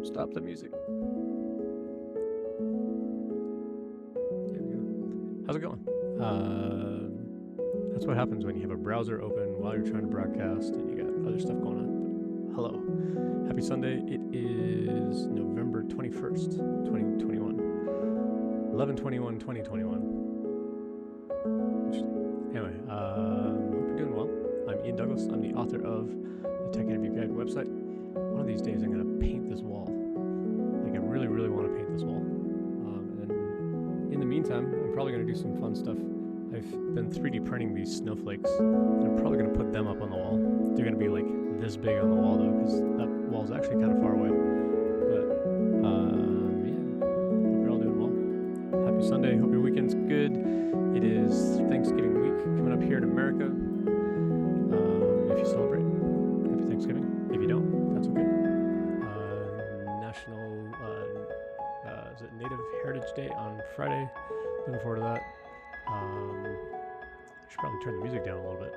Stop the music. There we go. How's it going? That's what happens when you have a browser open while you're trying to broadcast and you got other stuff going on. But hello. Happy Sunday. It is November 21st, 2021. 11/21/2021. Interesting. Anyway, hope you're doing well. I'm Ian Douglas. I'm the author of the Tech Interview Guide website. One of these days I'm going to paint this wall. Like, I really, really want to paint this wall. And in the meantime, I'm probably going to do some fun stuff. I've been 3D printing these snowflakes. I'm probably going to put them up on the wall. They're going to be like this big on the wall though, because that wall's actually kind of far away. But yeah, hope you're all doing well. Happy Sunday. Hope your weekend's good. It is Thanksgiving week coming up here in America. If you celebrate, happy Thanksgiving. If you don't, that's okay. National is it Native Heritage Day on Friday. Looking forward to that. I should probably turn the music down a little bit.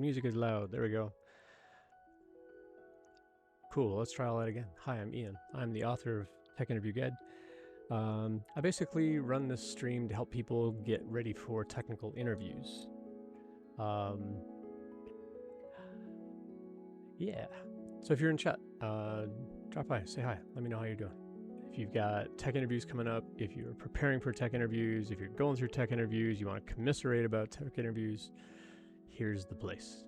Music is loud. There we go. Cool. Let's try all that again. Hi, I'm Ian. I'm the author of Tech Interview Guide. I basically run this stream to help people get ready for technical interviews. Yeah. So if you're in chat, drop by, say hi, let me know how you're doing. If you've got tech interviews coming up, if you're preparing for tech interviews, if you're going through tech interviews, you want to commiserate about tech interviews, here's the place.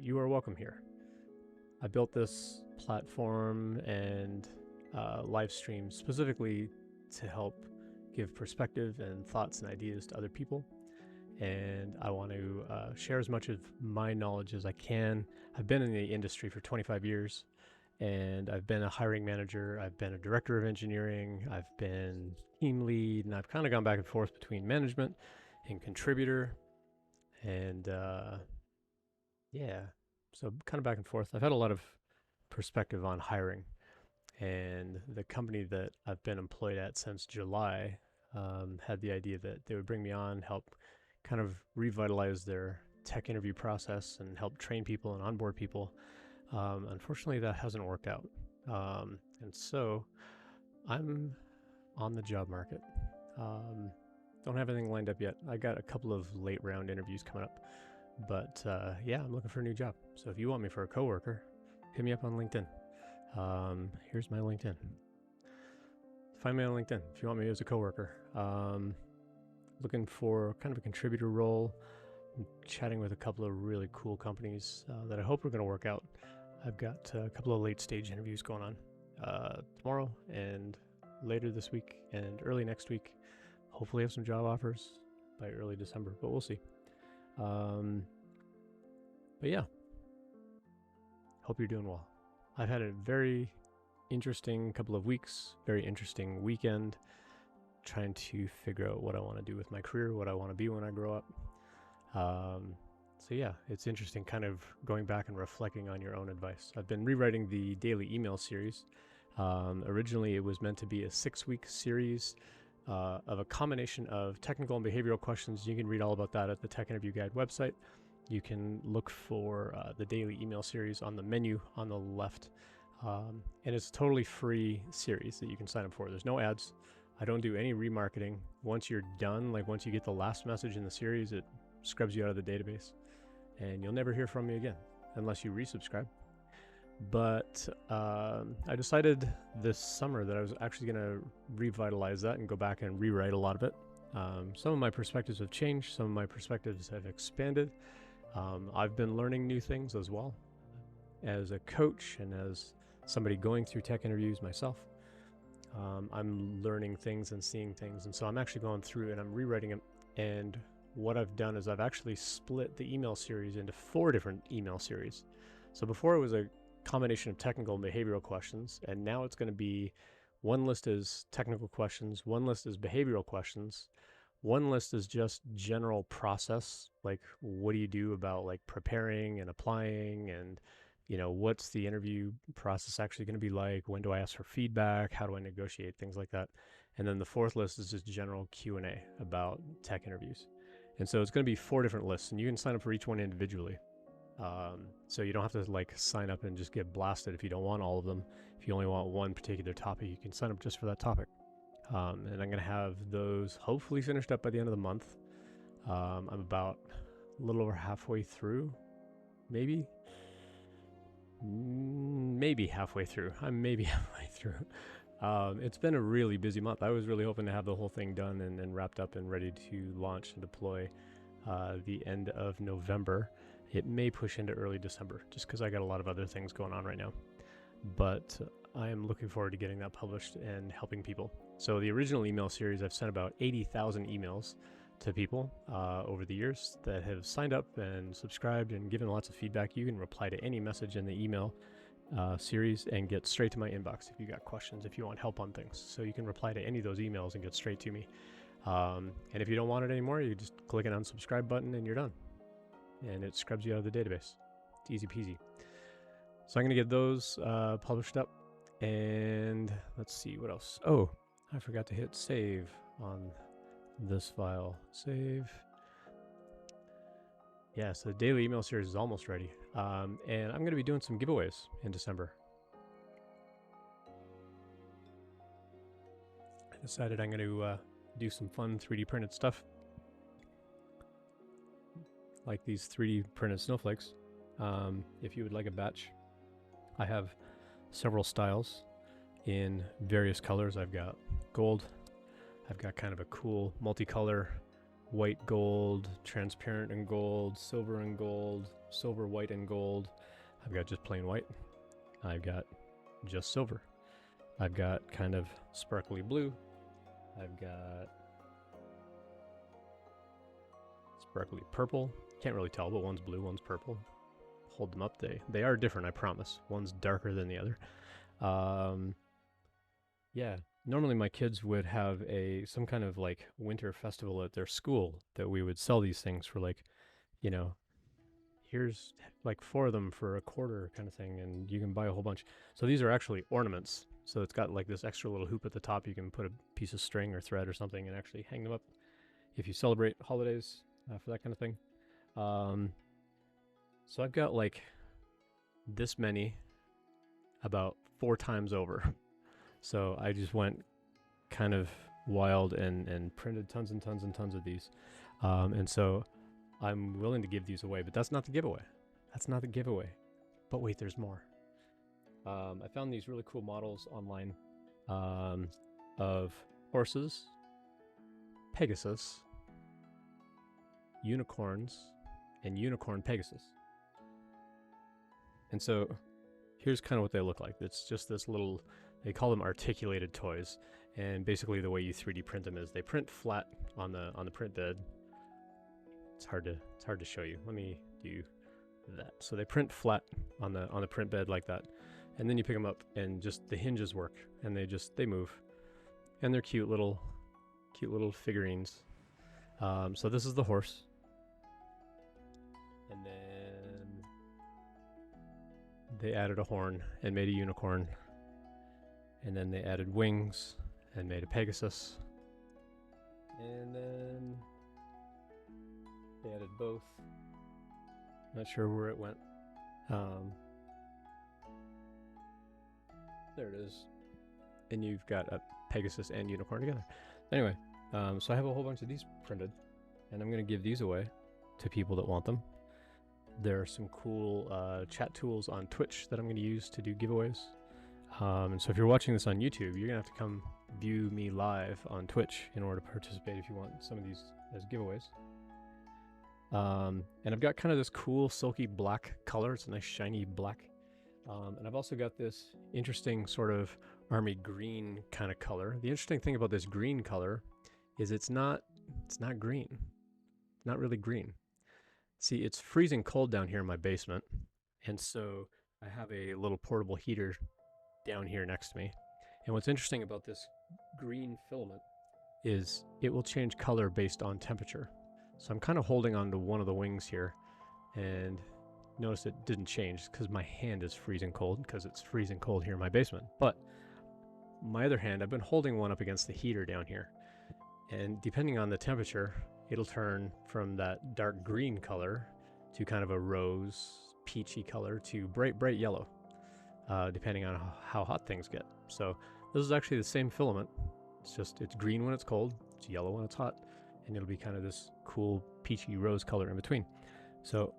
You are welcome here. I built this platform and live stream specifically to help give perspective and thoughts and ideas to other people. And I want to share as much of my knowledge as I can. I've been in the industry for 25 years, and I've been a hiring manager, I've been a director of engineering, I've been team lead, and I've kind of gone back and forth between management and contributor. And yeah, so kind of back and forth. I've had a lot of perspective on hiring, and the company that I've been employed at since July had the idea that they would bring me on, help kind of revitalize their tech interview process and help train people and onboard people. Unfortunately, that hasn't worked out. And so I'm on the job market. Don't have anything lined up yet. I got a couple of late round interviews coming up, but yeah, I'm looking for a new job. So if you want me for a coworker, hit me up on LinkedIn. Here's my LinkedIn. Find me on LinkedIn if you want me as a coworker. Looking for kind of a contributor role. I'm chatting with a couple of really cool companies that I hope are going to work out. I've got a couple of late stage interviews going on tomorrow and later this week and early next week. Hopefully have some job offers by early December, but we'll see. But yeah, hope you're doing well. I've had a very interesting couple of weeks, very interesting weekend, trying to figure out what I want to do with my career, what I want to be when I grow up. So yeah, it's interesting kind of going back and reflecting on your own advice. I've been rewriting the daily email series. Originally, it was meant to be a 6-week series of a combination of technical and behavioral questions. You can read all about that at the Tech Interview Guide website. You can look for the daily email series on the menu on the left. And it's a totally free series that you can sign up for. There's no ads. I don't do any remarketing. Once you're done, like once you get the last message in the series, it scrubs you out of the database and you'll never hear from me again unless you resubscribe. But I decided this summer that I was actually going to revitalize that and go back and rewrite a lot of it. Some of my perspectives have changed. Some of my perspectives have expanded. I've been learning new things as well as a coach and as somebody going through tech interviews myself. I'm learning things and seeing things, and so I'm actually going through and I'm rewriting them. And what I've done is I've actually split the email series into 4 different email series. So before it was a combination of technical and behavioral questions, and now it's going to be one list is technical questions, one list is behavioral questions, one list is just general process, like what do you do about like preparing and applying, and you know, what's the interview process actually going to be like? When do I ask for feedback? How do I negotiate? Things like that. And then the 4th list is just general Q&A about tech interviews. And so it's going to be 4 different lists, and you can sign up for each one individually. So you don't have to like sign up and just get blasted if you don't want all of them. If you only want one particular topic, you can sign up just for that topic. And I'm going to have those hopefully finished up by the end of the month. I'm about a little over halfway through, maybe halfway through. I'm maybe halfway through. It's been a really busy month. I was really hoping to have the whole thing done and wrapped up and ready to launch and deploy the end of November. It may push into early December just because I got a lot of other things going on right now. But I am looking forward to getting that published and helping people. So the original email series, I've sent about 80,000 emails to people over the years that have signed up and subscribed and given lots of feedback. You can reply to any message in the email series and get straight to my inbox if you got questions, if you want help on things. So you can reply to any of those emails and get straight to me. And if you don't want it anymore, you just click an unsubscribe button and you're done. And it scrubs you out of the database. It's easy peasy. So I'm going to get those published up. And let's see what else. Oh, I forgot to hit save on this file. Save. Yeah, so the daily email series is almost ready. And I'm going to be doing some giveaways in December. I decided I'm going to do some fun 3D printed stuff. Like these 3D printed snowflakes. If you would like a batch, I have several styles in various colors. I've got gold. I've got kind of a cool multicolor white gold, transparent and gold, silver, white and gold. I've got just plain white. I've got just silver. I've got kind of sparkly blue. I've got sparkly purple. Can't really tell, but one's blue, one's purple. Hold them up. They are different, I promise. One's darker than the other. Yeah, normally my kids would have some kind of like winter festival at their school that we would sell these things for, like, you know, here's like 4 of them for $0.25 kind of thing, and you can buy a whole bunch. So these are actually ornaments. So it's got like this extra little hoop at the top. You can put a piece of string or thread or something and actually hang them up if you celebrate holidays for that kind of thing. So I've got like this many about 4 times over. So I just went kind of wild and printed tons and tons and tons of these. And so I'm willing to give these away, but that's not the giveaway. That's not the giveaway. But wait, there's more. I found these really cool models online of horses, Pegasus, unicorns, and unicorn Pegasus. And so here's kind of what they look like. It's just this little, they call them articulated toys. And basically the way you 3D print them is they print flat on the print bed. It's hard to show you. Let me do that. So they print flat on the print bed like that. And then you pick them up and just the hinges work and they move. And they're cute little figurines. So this is the horse. And then they added a horn and made a unicorn. And then they added wings and made a Pegasus. And then they added both. Not sure where it went. There it is. And you've got a Pegasus and unicorn together. Anyway, so I have a whole bunch of these printed, and I'm going to give these away to people that want them. There are some cool chat tools on Twitch that I'm going to use to do giveaways. And so if you're watching this on YouTube, you're going to have to come view me live on Twitch in order to participate if you want some of these as giveaways. And I've got kind of this cool silky black color. It's a nice shiny black. And I've also got this interesting sort of army green kind of color. The interesting thing about this green color is it's not green. It's not really green. See, it's freezing cold down here in my basement. And so I have a little portable heater down here next to me. And what's interesting about this green filament is it will change color based on temperature. So I'm kind of holding on to one of the wings here, and notice it didn't change because my hand is freezing cold because it's freezing cold here in my basement. But my other hand, I've been holding one up against the heater down here. And depending on the temperature, it'll turn from that dark green color to kind of a rose peachy color to bright, bright yellow, depending on how hot things get. So this is actually the same filament. It's green when it's cold, it's yellow when it's hot, and it'll be kind of this cool peachy rose color in between. So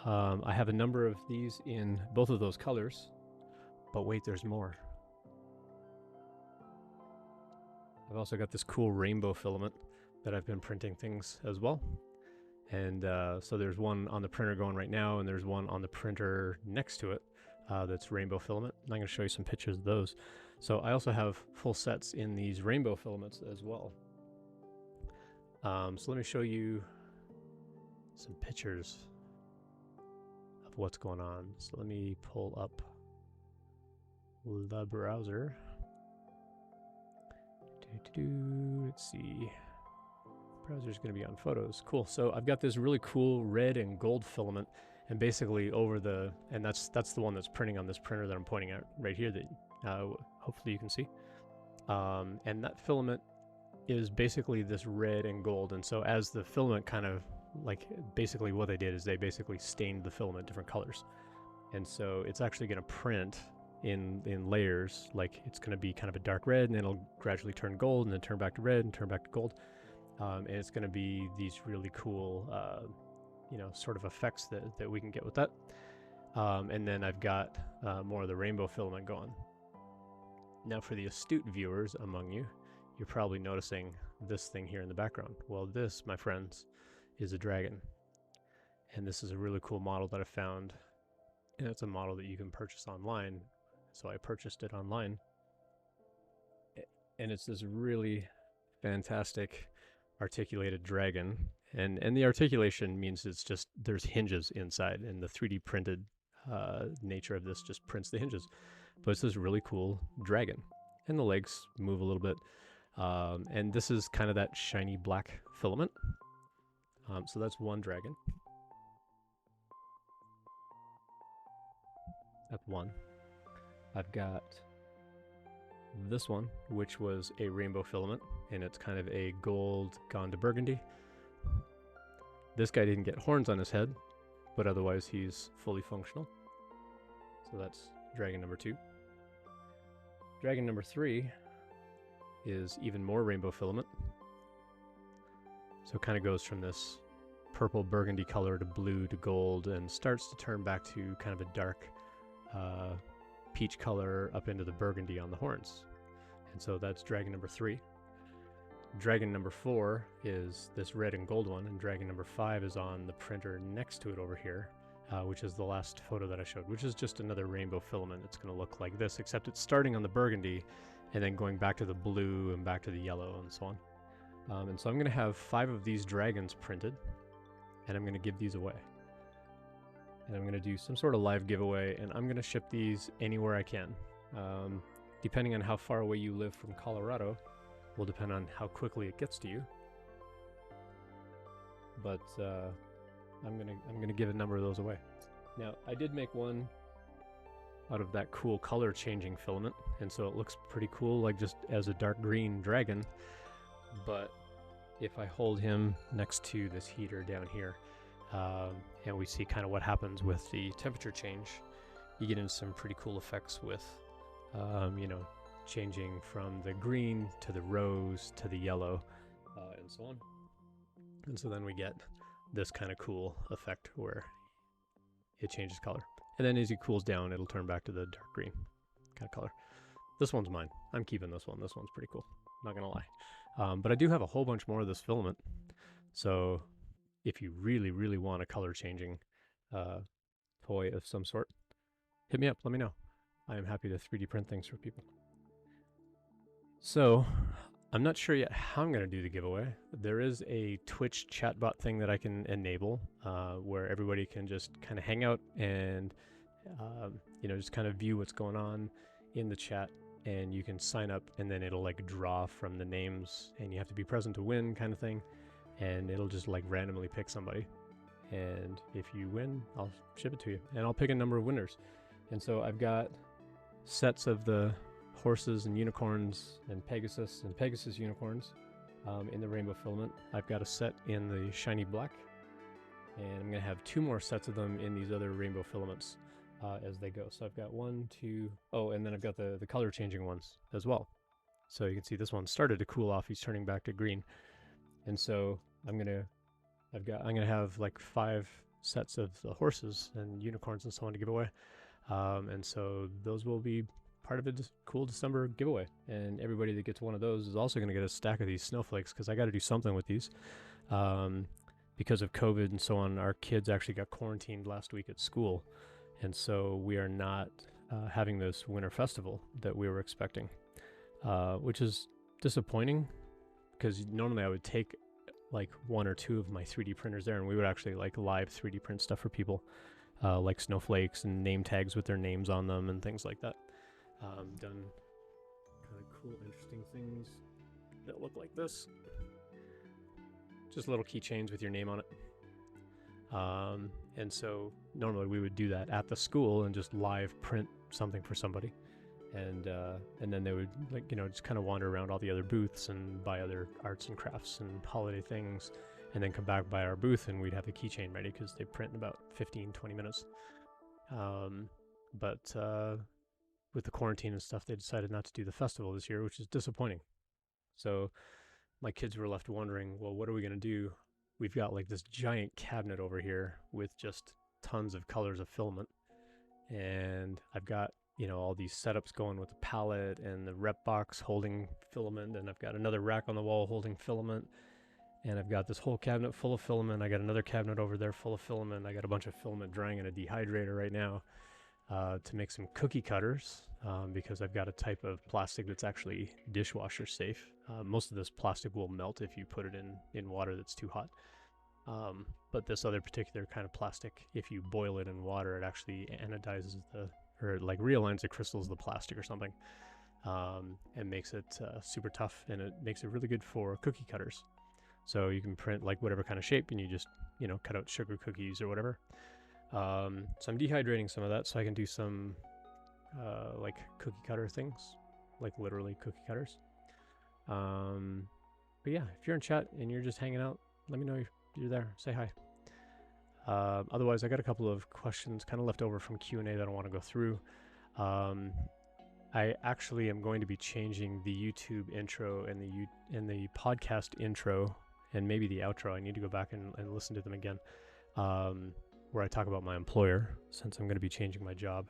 I have a number of these in both of those colors, but wait, there's more. I've also got this cool rainbow filament that I've been printing things as well. And so there's one on the printer going right now, and there's one on the printer next to it that's rainbow filament. And I'm going to show you some pictures of those. So I also have full sets in these rainbow filaments as well. So let me show you some pictures of what's going on. So let me pull up the browser. Let's see. Browser's going to be on photos. Cool. So I've got this really cool red and gold filament, and basically over the, and that's the one that's printing on this printer that I'm pointing at right here that hopefully you can see. And that filament is basically this red and gold. And so as the filament kind of like, basically what they did is they basically stained the filament different colors. And so it's actually going to print in layers. Like it's going to be kind of a dark red, and then it'll gradually turn gold, and then turn back to red and turn back to gold. And it's going to be these really cool, sort of effects that we can get with that. And then I've got more of the rainbow filament going. Now for the astute viewers among you, you're probably noticing this thing here in the background. Well, this, my friends, is a dragon. And this is a really cool model that I found. And it's a model that you can purchase online. So I purchased it online. And it's this really fantastic articulated dragon, and the articulation means it's just there's hinges inside, and the 3D printed nature of this just prints the hinges. But it's this really cool dragon, and the legs move a little bit, and this is kind of that shiny black filament. So that's one dragon. That's one. I've got this one, which was a rainbow filament, and it's kind of a gold gone to burgundy. This guy didn't get horns on his head, but otherwise he's fully functional. So that's dragon number 2. Dragon number 3 is even more rainbow filament. So it kind of goes from this purple burgundy color to blue to gold, and starts to turn back to kind of a dark peach color up into the burgundy on the horns. And so that's dragon number 3. Dragon number 4 is this red and gold one, and dragon number 5 is on the printer next to it over here, which is the last photo that I showed, which is just another rainbow filament. It's going to look like this, except it's starting on the burgundy and then going back to the blue and back to the yellow and so on. And so I'm going to have 5 of these dragons printed, and I'm going to give these away. And I'm going to do some sort of live giveaway, and I'm going to ship these anywhere I can. Depending on how far away you live from Colorado, will depend on how quickly it gets to you. But I'm gonna give a number of those away. Now, I did make one out of that cool color changing filament, and so it looks pretty cool, like just as a dark green dragon. But if I hold him next to this heater down here, and we see kind of what happens with the temperature change, you get into some pretty cool effects with, changing from the green to the rose to the yellow, and so on. And so then we get this kind of cool effect where it changes color. And then as he cools down, it'll turn back to the dark green kind of color. This one's mine. I'm keeping this one. This one's pretty cool. Not gonna lie. But I do have a whole bunch more of this filament. So if you really, really want a color changing toy of some sort, hit me up. Let me know. I am happy to 3D print things for people. So I'm not sure yet how I'm going to do the giveaway. There is a Twitch chatbot thing that I can enable where everybody can just kind of hang out and, just kind of view what's going on in the chat, and you can sign up, and then it'll like draw from the names, and you have to be present to win kind of thing. And it'll just like randomly pick somebody. And if you win, I'll ship it to you, and I'll pick a number of winners. And so I've got sets of the horses and unicorns and Pegasus unicorns in the rainbow filament. I've got a set in the shiny black, and I'm going to have 2 more sets of them in these other rainbow filaments as they go. So I've got 1, 2, oh, and then I've got the color changing ones as well. So you can see this one started to cool off. He's turning back to green. And so I'm gonna have like 5 sets of the horses and unicorns and so on to give away. And so those will be part of a cool December giveaway. And everybody that gets one of those is also going to get a stack of these snowflakes, because I got to do something with these. Because of COVID and so on, our kids actually got quarantined last week at school. And so we are not having this winter festival that we were expecting, which is disappointing, because normally I would take like 1 or 2 of my 3D printers there, and we would actually like live 3D print stuff for people, like snowflakes and name tags with their names on them and things like that. Done kind of cool, interesting things that look like this. Just little keychains with your name on it. And so normally we would do that at the school and just live print something for somebody. And then they would, like, just kind of wander around all the other booths and buy other arts and crafts and holiday things, and then come back by our booth and we'd have the keychain ready, because they print in about 15-20 minutes. But with the quarantine and stuff, they decided not to do the festival this year, which is disappointing. So my kids were left wondering, well, what are we going to do? We've got like this giant cabinet over here with just tons of colors of filament, and I've got all these setups going with the palette and the rep box holding filament, and I've got another rack on the wall holding filament, and I've got this whole cabinet full of filament. I got another cabinet over there full of filament. I got a bunch of filament drying in a dehydrator right now to make some cookie cutters, because I've got a type of plastic that's actually dishwasher safe. Most of this plastic will melt if you put it in water that's too hot. But this other particular kind of plastic, if you boil it in water, it actually anodizes or like realigns the crystals of the plastic or something, and makes it super tough, and it makes it really good for cookie cutters. So you can print like whatever kind of shape, and you just cut out sugar cookies or whatever. So I'm dehydrating some of that so I can do some like cookie cutter things, like literally cookie cutters. But yeah, if you're in chat and you're just hanging out, let me know you're there. Say hi. Otherwise, I got a couple of questions kind of left over from Q&A that I want to go through. I actually am going to be changing the YouTube intro and the podcast intro, and maybe the outro. I need to go back and listen to them again, where I talk about my employer, since I'm going to be changing my job.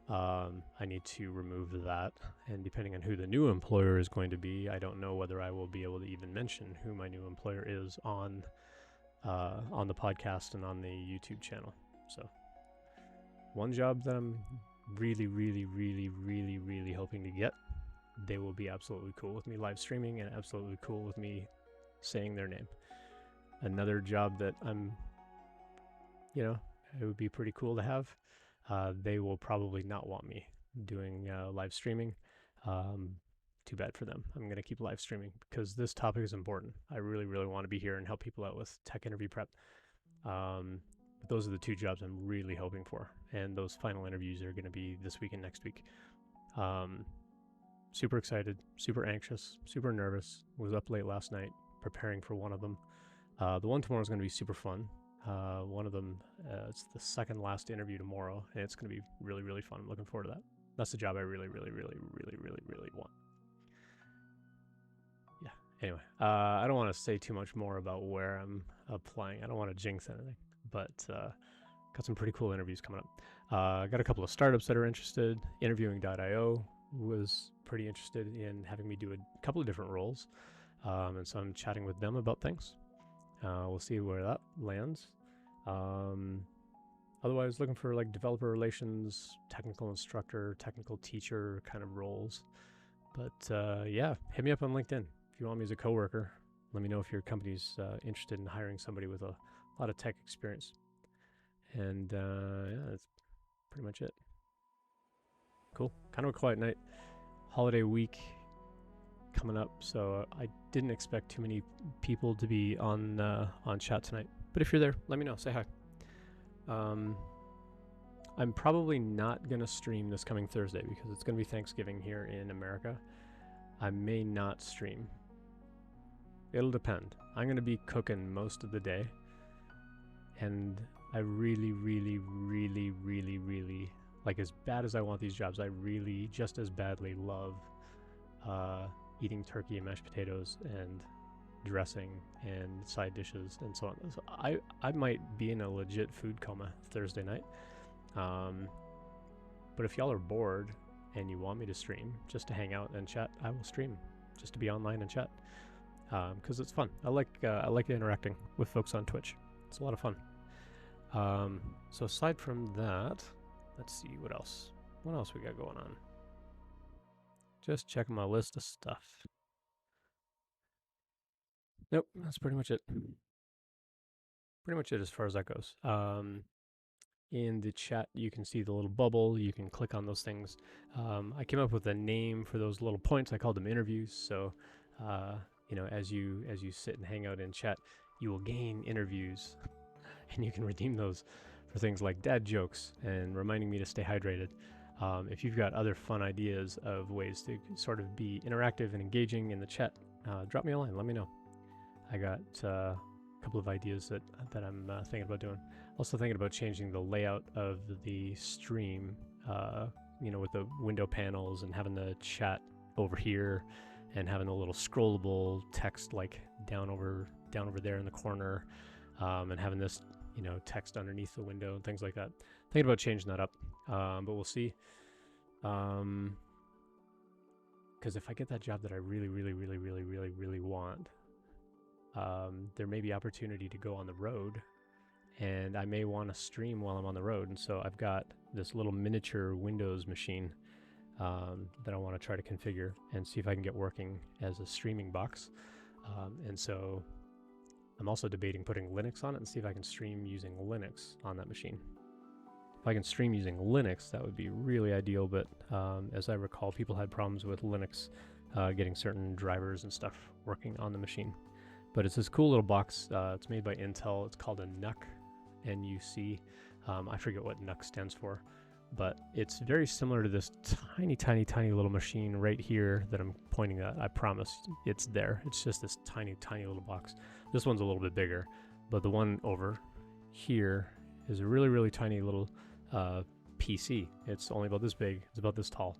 I need to remove that, and depending on who the new employer is going to be, I don't know whether I will be able to even mention who my new employer is on the podcast and on the YouTube channel. So one job that I'm really, really, really, really, really hoping to get, they will be absolutely cool with me live streaming and absolutely cool with me saying their name. Another job that it would be pretty cool to have, they will probably not want me doing live streaming. Too bad for them. I'm going to keep live streaming because this topic is important. I really, really want to be here and help people out with tech interview prep. But those are the 2 jobs I'm really hoping for. And those final interviews are going to be this week and next week. Super excited, super anxious, super nervous. Was up late last night preparing for one of them. The one tomorrow is going to be super fun. One of them, it's the second last interview tomorrow, and it's going to be really, really fun. I'm looking forward to that. That's the job I really, really, really, really, really, really want. Yeah. Anyway, I don't want to say too much more about where I'm applying. I don't want to jinx anything, but got some pretty cool interviews coming up. Got a couple of startups that are interested. Interviewing.io was pretty interested in having me do a couple of different roles, and so I'm chatting with them about things. We'll see where that lands. Otherwise, looking for like developer relations, technical instructor, technical teacher kind of roles. But yeah, hit me up on LinkedIn if you want me as a coworker. Let me know if your company's interested in hiring somebody with a lot of tech experience. And yeah, that's pretty much it. Cool. Kind of a quiet night. Holiday week coming up, so I didn't expect too many people to be on chat tonight. But if you're there, let me know. Say hi. I'm probably not going to stream this coming Thursday because it's going to be Thanksgiving here in America. I may not stream. It'll depend. I'm going to be cooking most of the day, and I really, like, as bad as I want these jobs, I really just as badly love eating turkey and mashed potatoes and dressing and side dishes and so on. So I might be in a legit food coma Thursday night. But if y'all are bored and you want me to stream just to hang out and chat, I will stream just to be online and chat, because it's fun. I like interacting with folks on Twitch. It's a lot of fun. So aside from that, let's see what else. What else we got going on? Just checking my list of stuff. Nope, that's pretty much it. Pretty much it as far as that goes. In the chat, you can see the little bubble. You can click on those things. I came up with a name for those little points. I called them interviews. So, you know, as you sit and hang out in chat, you will gain interviews, and you can redeem those for things like dad jokes and reminding me to stay hydrated. If you've got other fun ideas of ways to sort of be interactive and engaging in the chat, drop me a line. Let me know. I got a couple of ideas that I'm thinking about doing. Also thinking about changing the layout of the stream, you know, with the window panels and having the chat over here and having a little scrollable text like down over there in the corner, and having this, you know, text underneath the window and things like that. Thinking about changing that up, but we'll see. Because if I get that job that I really want, there may be opportunity to go on the road, and I may want to stream while I'm on the road. And so I've got this little miniature Windows machine that I want to try to configure and see if I can get working as a streaming box. And so I'm also debating putting Linux on it and see if I can stream using Linux on that machine. If I can stream using Linux, that would be really ideal, but as I recall, people had problems with Linux getting certain drivers and stuff working on the machine. But it's this cool little box. It's made by Intel. It's called a NUC, N-U-C. I forget what NUC stands for, but it's very similar to this tiny little machine right here that I'm pointing at. I promise it's there. It's just this tiny little box. This one's a little bit bigger, but the one over here is a really tiny little PC. It's only about this big. It's about this tall,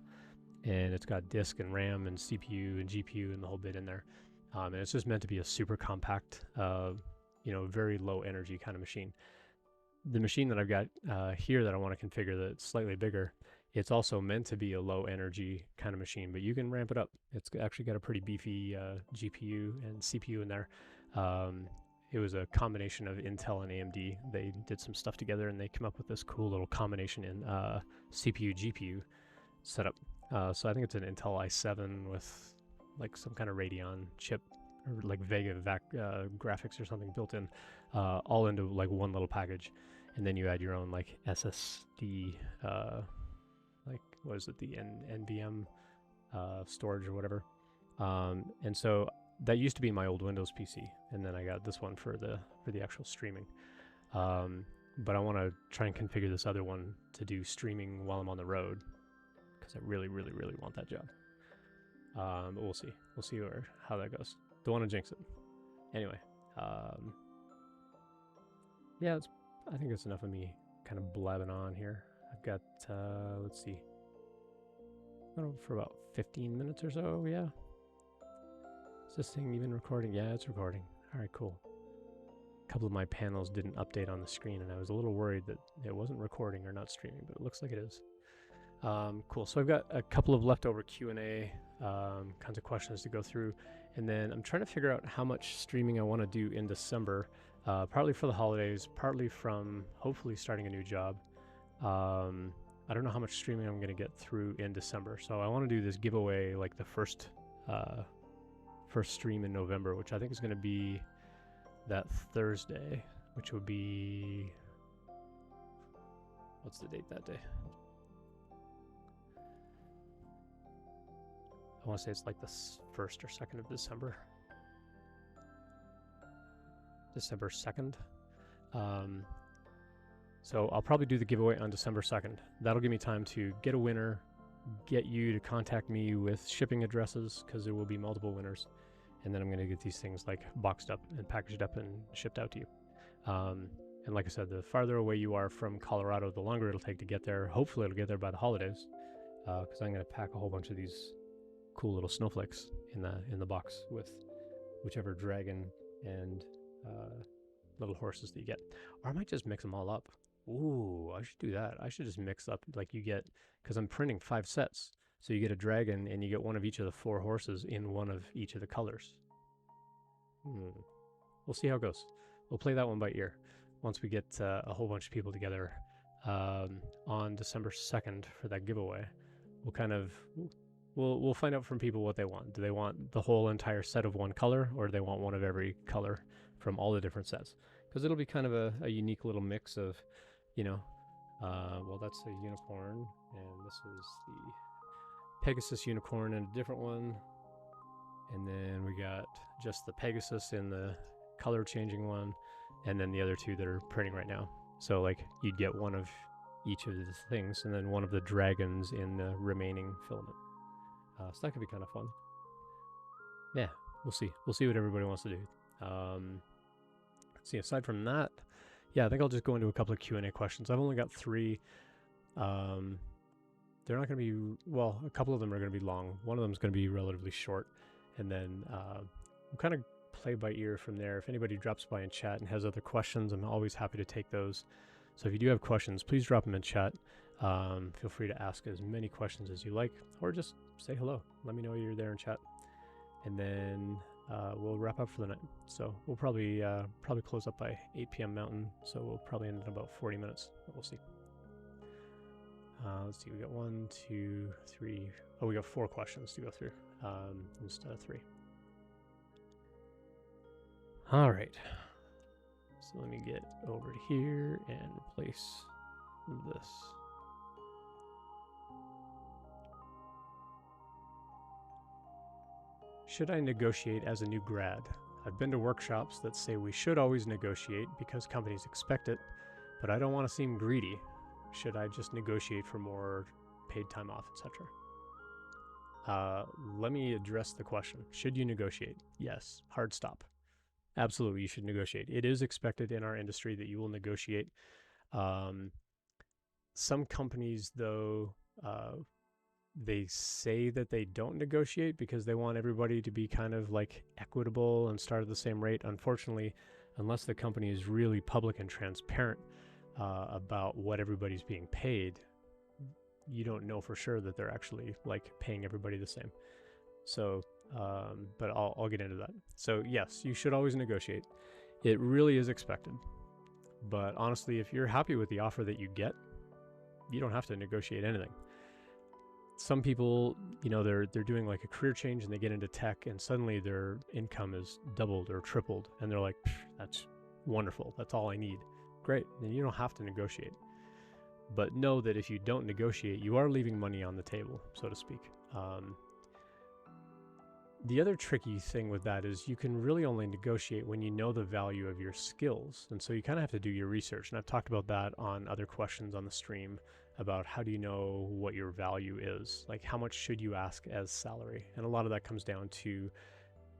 and it's got disk and RAM and CPU and GPU and the whole bit in there. And it's just meant to be a super compact, you know, very low energy kind of machine. The machine that I've got here that I want to configure that's slightly bigger, it's also meant to be a low energy kind of machine, but you can ramp it up. It's actually got a pretty beefy GPU and CPU in there. It was a combination of Intel and AMD. They did some stuff together and they came up with this cool little combination in CPU GPU setup. So I think it's an Intel i7 with like some kind of Radeon chip or like Vega graphics or something built in, all into like one little package. And then you add your own like SSD, like what is it, the NVM storage or whatever. And so that used to be my old Windows PC, and then I got this one for the actual streaming. But I want to try and configure this other one to do streaming while I'm on the road, because I really want that job. But we'll see. We'll see how that goes. Don't want to jinx it. Anyway, yeah, I think it's enough of me kind of blabbing on here. I've got, let's see, for about 15 minutes or so, yeah. Is this thing even recording? Yeah, it's recording. All right, cool. A couple of my panels didn't update on the screen, and I was a little worried that it wasn't recording or not streaming, but it looks like it is. Cool, so I've got a couple of leftover Q&A kinds of questions to go through, and then I'm trying to figure out how much streaming I want to do in December, partly for the holidays, partly from hopefully starting a new job. I don't know how much streaming I'm going to get through in December, so I want to do this giveaway like the first stream in November, which I think is going to be that Thursday, which would be, what's the date that day? I want to say it's like the 1st or 2nd of December. December 2nd. So I'll probably do the giveaway on December 2nd. That'll give me time to get a winner, get you to contact me with shipping addresses, because there will be multiple winners. And then I'm going to get these things like boxed up and packaged up and shipped out to you. And And like I said, the farther away you are from Colorado, the longer it'll take to get there. Hopefully it'll get there by the holidays, because I'm going to pack a whole bunch of these cool little snowflakes in the box with whichever dragon and little horses that you get. Or I might just mix them all up. Ooh, I should do that. I should just mix up, like you get, because I'm printing 5 sets. So you get a dragon and you get one of each of the 4 horses in one of each of the colors. We'll see how it goes. We'll play that one by ear once we get a whole bunch of people together on December 2nd for that giveaway. We'll kind of, we'll find out from people what they want. Do they want the whole entire set of one color, or do they want one of every color from all the different sets? Because it'll be kind of a unique little mix of, you know, well, that's a unicorn, and this is the Pegasus unicorn and a different one. And then we got just the Pegasus in the color changing one, and then the other 2 that are printing right now. So like you'd get one of each of the things, and then one of the dragons in the remaining filament. So that could be kind of fun. Yeah, we'll see. We'll see what everybody wants to do. Let's see, aside from that, yeah, I think I'll just go into a couple of Q&A questions. I've only got 3. They're not going to be, well, a couple of them are going to be long. One of them is going to be relatively short. And then we'll kind of play by ear from there. If anybody drops by in chat and has other questions, I'm always happy to take those. So if you do have questions, please drop them in chat. Feel free to ask as many questions as you like, or just say hello. Let me know you're there in chat. And then we'll wrap up for the night. So we'll probably close up by 8 p.m. Mountain. So we'll probably end in about 40 minutes, but we'll see. Let's see, we got 1, 2, 3. Oh, we got 4 questions to go through instead of 3. All right. So let me get over to here and replace this. Should I negotiate as a new grad? I've been to workshops that say we should always negotiate because companies expect it, but I don't want to seem greedy. Should I just negotiate for more paid time off, etc.? Let me address the question. Should you negotiate? Yes. Hard stop. Absolutely, you should negotiate. It is expected in our industry that you will negotiate. Some companies, though, they say that they don't negotiate because they want everybody to be kind of like equitable and start at the same rate. Unfortunately, unless the company is really public and transparent about what everybody's being paid, you don't know for sure that they're actually like paying everybody the same. So, but I'll get into that. So yes, you should always negotiate. It really is expected. But honestly, if you're happy with the offer that you get, you don't have to negotiate anything. Some people, you know, they're doing like a career change and they get into tech and suddenly their income is doubled or tripled and they're like, that's wonderful. That's all I need. Great. Then you don't have to negotiate. But know that if you don't negotiate, you are leaving money on the table, so to speak. The other tricky thing with that is you can really only negotiate when you know the value of your skills. And so you kind of have to do your research. And I've talked about that on other questions on the stream about how do you know what your value is? Like how much should you ask as salary? And a lot of that comes down to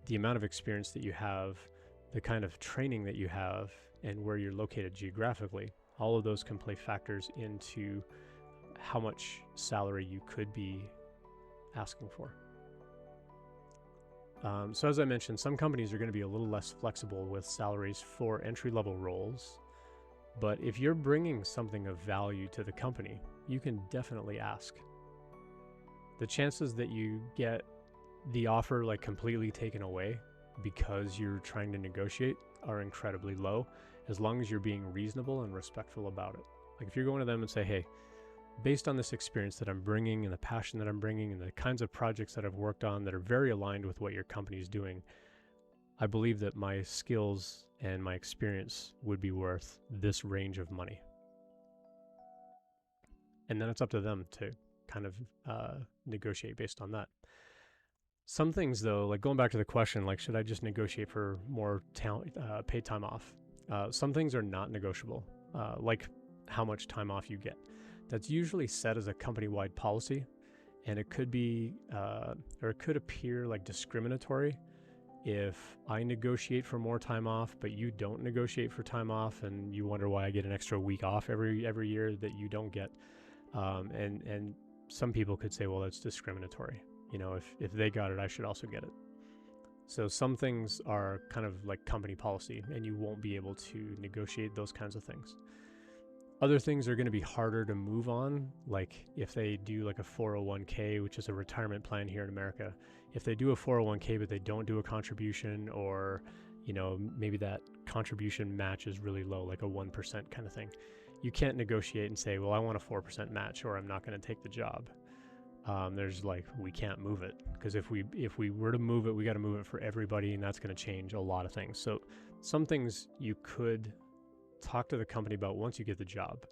the amount of experience that you have, the kind of training that you have, and where you're located geographically. All of those can play factors into how much salary you could be asking for. So as I mentioned, some companies are going to be a little less flexible with salaries for entry-level roles, but if you're bringing something of value to the company, you can definitely ask. The chances that you get the offer like completely taken away because you're trying to negotiate are incredibly low, as long as you're being reasonable and respectful about it. Like if you're going to them and say, hey, based on this experience that I'm bringing and the passion that I'm bringing and the kinds of projects that I've worked on that are very aligned with what your company is doing, I believe that my skills and my experience would be worth this range of money. And then it's up to them to kind of negotiate based on that. Some things though, like going back to the question, like should I just negotiate for more paid time off? Some things are not negotiable, like how much time off you get. That's usually set as a company-wide policy, and it could be, or it could appear like discriminatory If I negotiate for more time off, but you don't negotiate for time off, and you wonder why I get an extra week off every year that you don't get, and some people could say, well, that's discriminatory. You know, if they got it, I should also get it. So some things are kind of like company policy, and you won't be able to negotiate those kinds of things. Other things are going to be harder to move on, like if they do like a 401k, which is a retirement plan here in America. If they do a 401k but they don't do a contribution, or you know, maybe that contribution match is really low, like a 1% kind of thing, you can't negotiate and say, well, I want a 4% match or I'm not going to take the job. There's like, we can't move it, because if we were to move it, we got to move it for everybody, and that's going to change a lot of things. So some things you could talk to the company about once you get the job.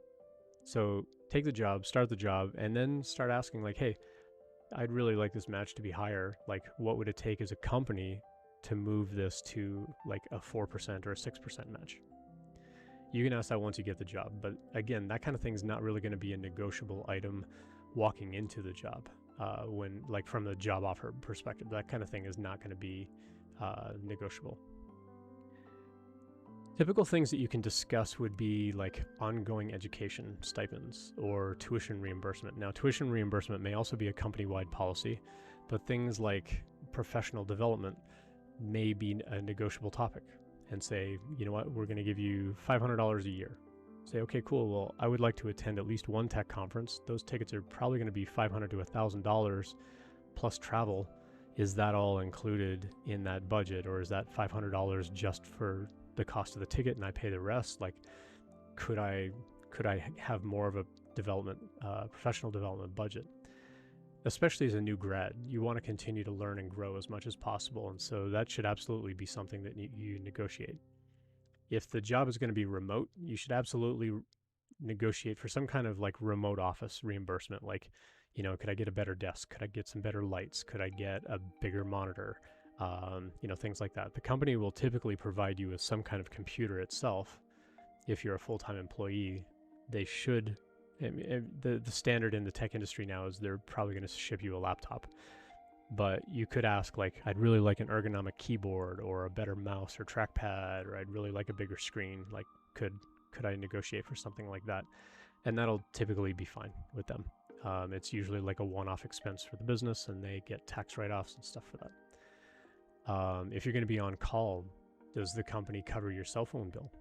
So take the job, start the job, and then start asking like, hey, I'd really like this match to be higher. Like, what would it take as a company to move this to like a 4% or a 6% match? You can ask that once you get the job. But again, that kind of thing is not really going to be a negotiable item walking into the job. When, like, from the job offer perspective, that kind of thing is not going to be negotiable. Typical things that you can discuss would be like ongoing education stipends or tuition reimbursement. Now, tuition reimbursement may also be a company-wide policy, but things like professional development may be a negotiable topic, and say, you know what, we're going to give you $500 a year. Say, okay, cool. Well, I would like to attend at least one tech conference. Those tickets are probably going to be $500 to $1,000 plus travel. Is that all included in that budget, or is that $500 just for the cost of the ticket and I pay the rest? Like, could I have more of a professional development budget? Especially as a new grad, you want to continue to learn and grow as much as possible, and so that should absolutely be something that you negotiate. If the job is going to be remote, you should absolutely negotiate for some kind of like remote office reimbursement. Like, you know, could I get a better desk? Could I get some better lights? Could I get a bigger monitor? You know, things like that. The company will typically provide you with some kind of computer itself. If you're a full-time employee, they should. The standard in the tech industry now is they're probably going to ship you a laptop. But you could ask, like, I'd really like an ergonomic keyboard or a better mouse or trackpad, or I'd really like a bigger screen. Like, could I negotiate for something like that? And that'll typically be fine with them. It's usually like a one-off expense for the business, and they get tax write-offs and stuff for that. If you're going to be on call, does the company cover your cell phone bill?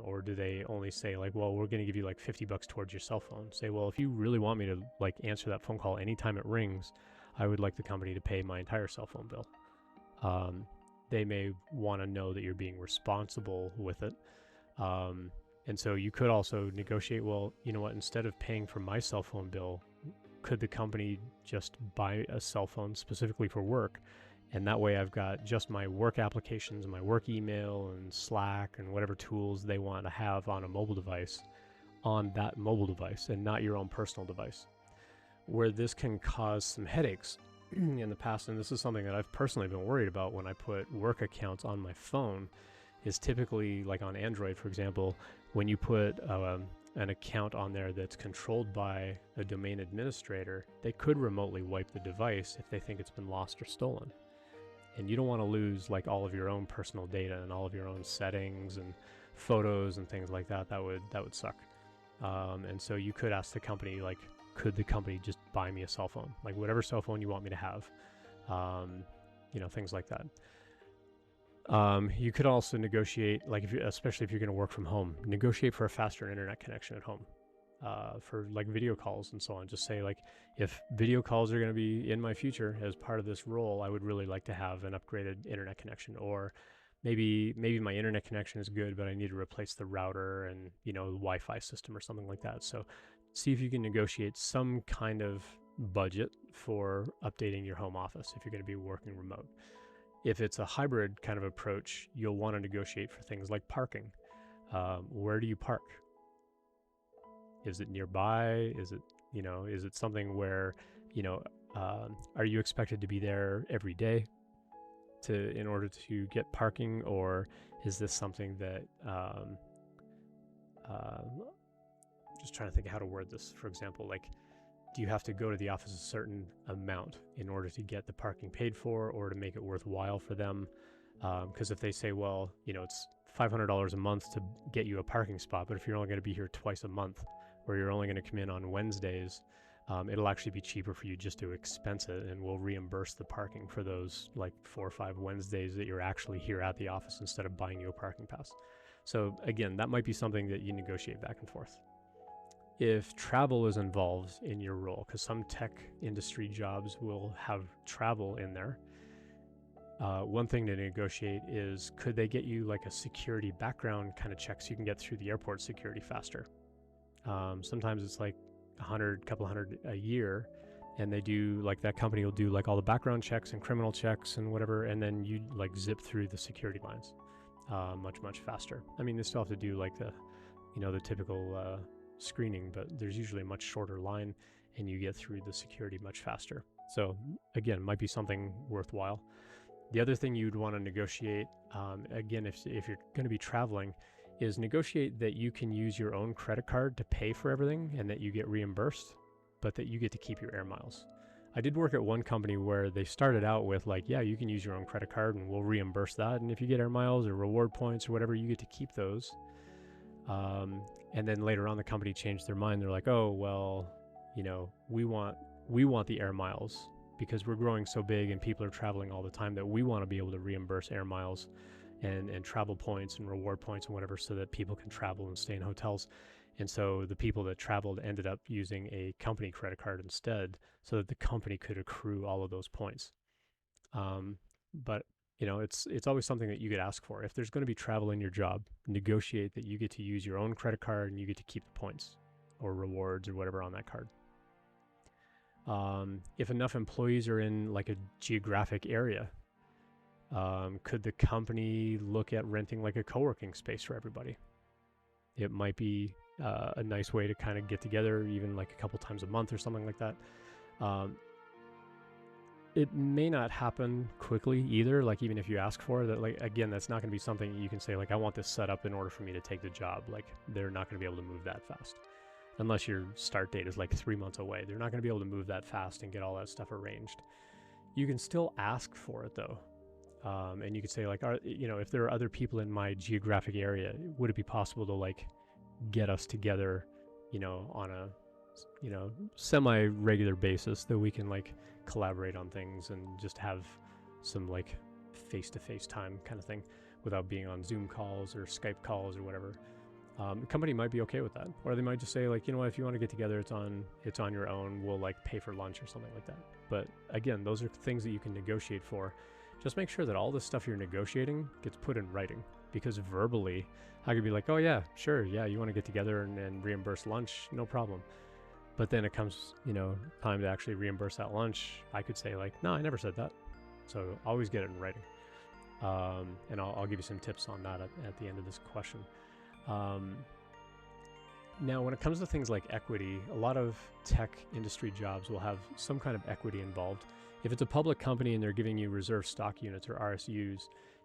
Or do they only say like, well, we're going to give you like $50 towards your cell phone? Say, well, if you really want me to like answer that phone call anytime it rings, I would like the company to pay my entire cell phone bill. They may want to know that you're being responsible with it. And so you could also negotiate, well, you know what, instead of paying for my cell phone bill, could the company just buy a cell phone specifically for work? And that way I've got just my work applications and my work email and Slack and whatever tools they want to have on a mobile device on that mobile device, and not your own personal device. Where this can cause some headaches in the past, and this is something that I've personally been worried about when I put work accounts on my phone, is typically like on Android, for example, when you put an account on there that's controlled by a domain administrator, they could remotely wipe the device if they think it's been lost or stolen. And you don't want to lose like all of your own personal data and all of your own settings and photos and things like that. That would suck. And so you could ask the company, like, could the company just buy me a cell phone? Like, whatever cell phone you want me to have. You know, things like that. You could also negotiate, like, especially if you're going to work from home, negotiate for a faster internet connection at home. For like video calls and so on. Just say, like, if video calls are going to be in my future as part of this role, I would really like to have an upgraded internet connection. Or maybe my internet connection is good, but I need to replace the router and, you know, the Wi-Fi system or something like that. So see if you can negotiate some kind of budget for updating your home office if you're going to be working remote. If it's a hybrid kind of approach, you'll want to negotiate for things like parking. Where do you park? Is it nearby? Is it something where, are you expected to be there every day in order to get parking? Or is this something that, just trying to think of how to word this, for example, like do you have to go to the office a certain amount in order to get the parking paid for or to make it worthwhile for them? Because if they say, well, it's $500 a month to get you a parking spot, but if you're only going to be here twice a month, or you're only going to come in on Wednesdays, it'll actually be cheaper for you just to expense it, and we'll reimburse the parking for those like 4 or 5 Wednesdays that you're actually here at the office instead of buying you a parking pass. So again, that might be something that you negotiate back and forth. If travel is involved in your role, because some tech industry jobs will have travel in there, one thing to negotiate is, could they get you like a security background kind of check so you can get through the airport security faster? Sometimes it's like couple hundred a year, and they do like, that company will do like all the background checks and criminal checks and whatever, and then you like zip through the security lines much faster. I mean, they still have to do like the typical screening, but there's usually a much shorter line and you get through the security much faster. So again, might be something worthwhile. The other thing you'd want to negotiate, again, if you're going to be traveling, is negotiate that you can use your own credit card to pay for everything and that you get reimbursed, but that you get to keep your air miles. I did work at one company where they started out with like, yeah, you can use your own credit card and we'll reimburse that. And if you get air miles or reward points or whatever, you get to keep those. And then later on, the company changed their mind. They're like, oh, well, we want the air miles because we're growing so big and people are traveling all the time that we want to be able to reimburse air miles and travel points and reward points and whatever, so that people can travel and stay in hotels. And so the people that traveled ended up using a company credit card instead, so that the company could accrue all of those points. But it's always something that you could ask for. If there's going to be travel in your job, negotiate that you get to use your own credit card and you get to keep the points or rewards or whatever on that card. If enough employees are in like a geographic area, could the company look at renting like a co-working space for everybody? It might be a nice way to kind of get together, even like a couple times a month or something like that. It may not happen quickly either. Like, even if you ask for it, like, again, that's not going to be something you can say like, I want this set up in order for me to take the job. Like, they're not going to be able to move that fast unless your start date is like 3 months away. They're not going to be able to move that fast and get all that stuff arranged. You can still ask for it though. And you could say like, if there are other people in my geographic area, would it be possible to like get us together, on a, semi-regular basis, that we can like collaborate on things and just have some like face-to-face time kind of thing without being on Zoom calls or Skype calls or whatever. The company might be okay with that, or they might just say like, if you want to get together, it's on your own. We'll like pay for lunch or something like that. But again, those are things that you can negotiate for. Just make sure that all the stuff you're negotiating gets put in writing, because verbally, I could be like, oh yeah, sure, yeah, you want to get together and reimburse lunch, no problem. But then it comes, time to actually reimburse that lunch. I could say like, no, I never said that. So always get it in writing. And I'll give you some tips on that at the end of this question. Now, when it comes to things like equity, a lot of tech industry jobs will have some kind of equity involved. If it's a public company and they're giving you reserve stock units or RSUs,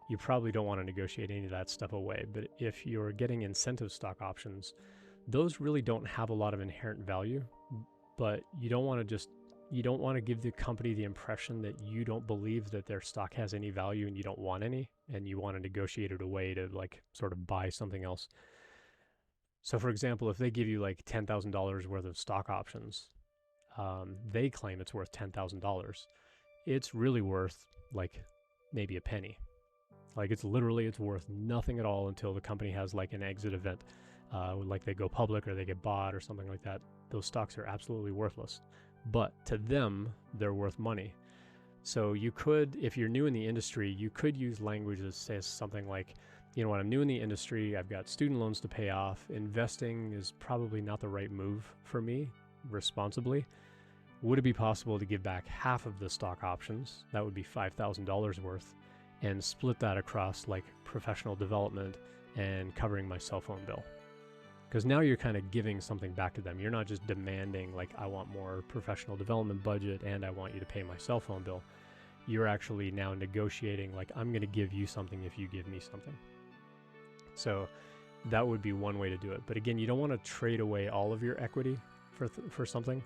you probably don't want to negotiate any of that stuff away. But if you're getting incentive stock options, those really don't have a lot of inherent value, but you don't want to give the company the impression that you don't believe that their stock has any value and you don't want any, and you want to negotiate it away to like sort of buy something else. So for example, if they give you like $10,000 worth of stock options, they claim it's worth $10,000. It's really worth like maybe a penny. Like it's worth nothing at all until the company has like an exit event, like they go public or they get bought or something like that. Those stocks are absolutely worthless, but to them, they're worth money. So you could, if you're new in the industry, you could use language that says something like, when I'm new in the industry, I've got student loans to pay off. Investing is probably not the right move for me responsibly. Would it be possible to give back half of the stock options? That would be $5,000 worth, and split that across like professional development and covering my cell phone bill. Because now you're kind of giving something back to them. You're not just demanding like, I want more professional development budget and I want you to pay my cell phone bill. You're actually now negotiating like, I'm going to give you something if you give me something. So that would be one way to do it. But again, you don't want to trade away all of your equity for something.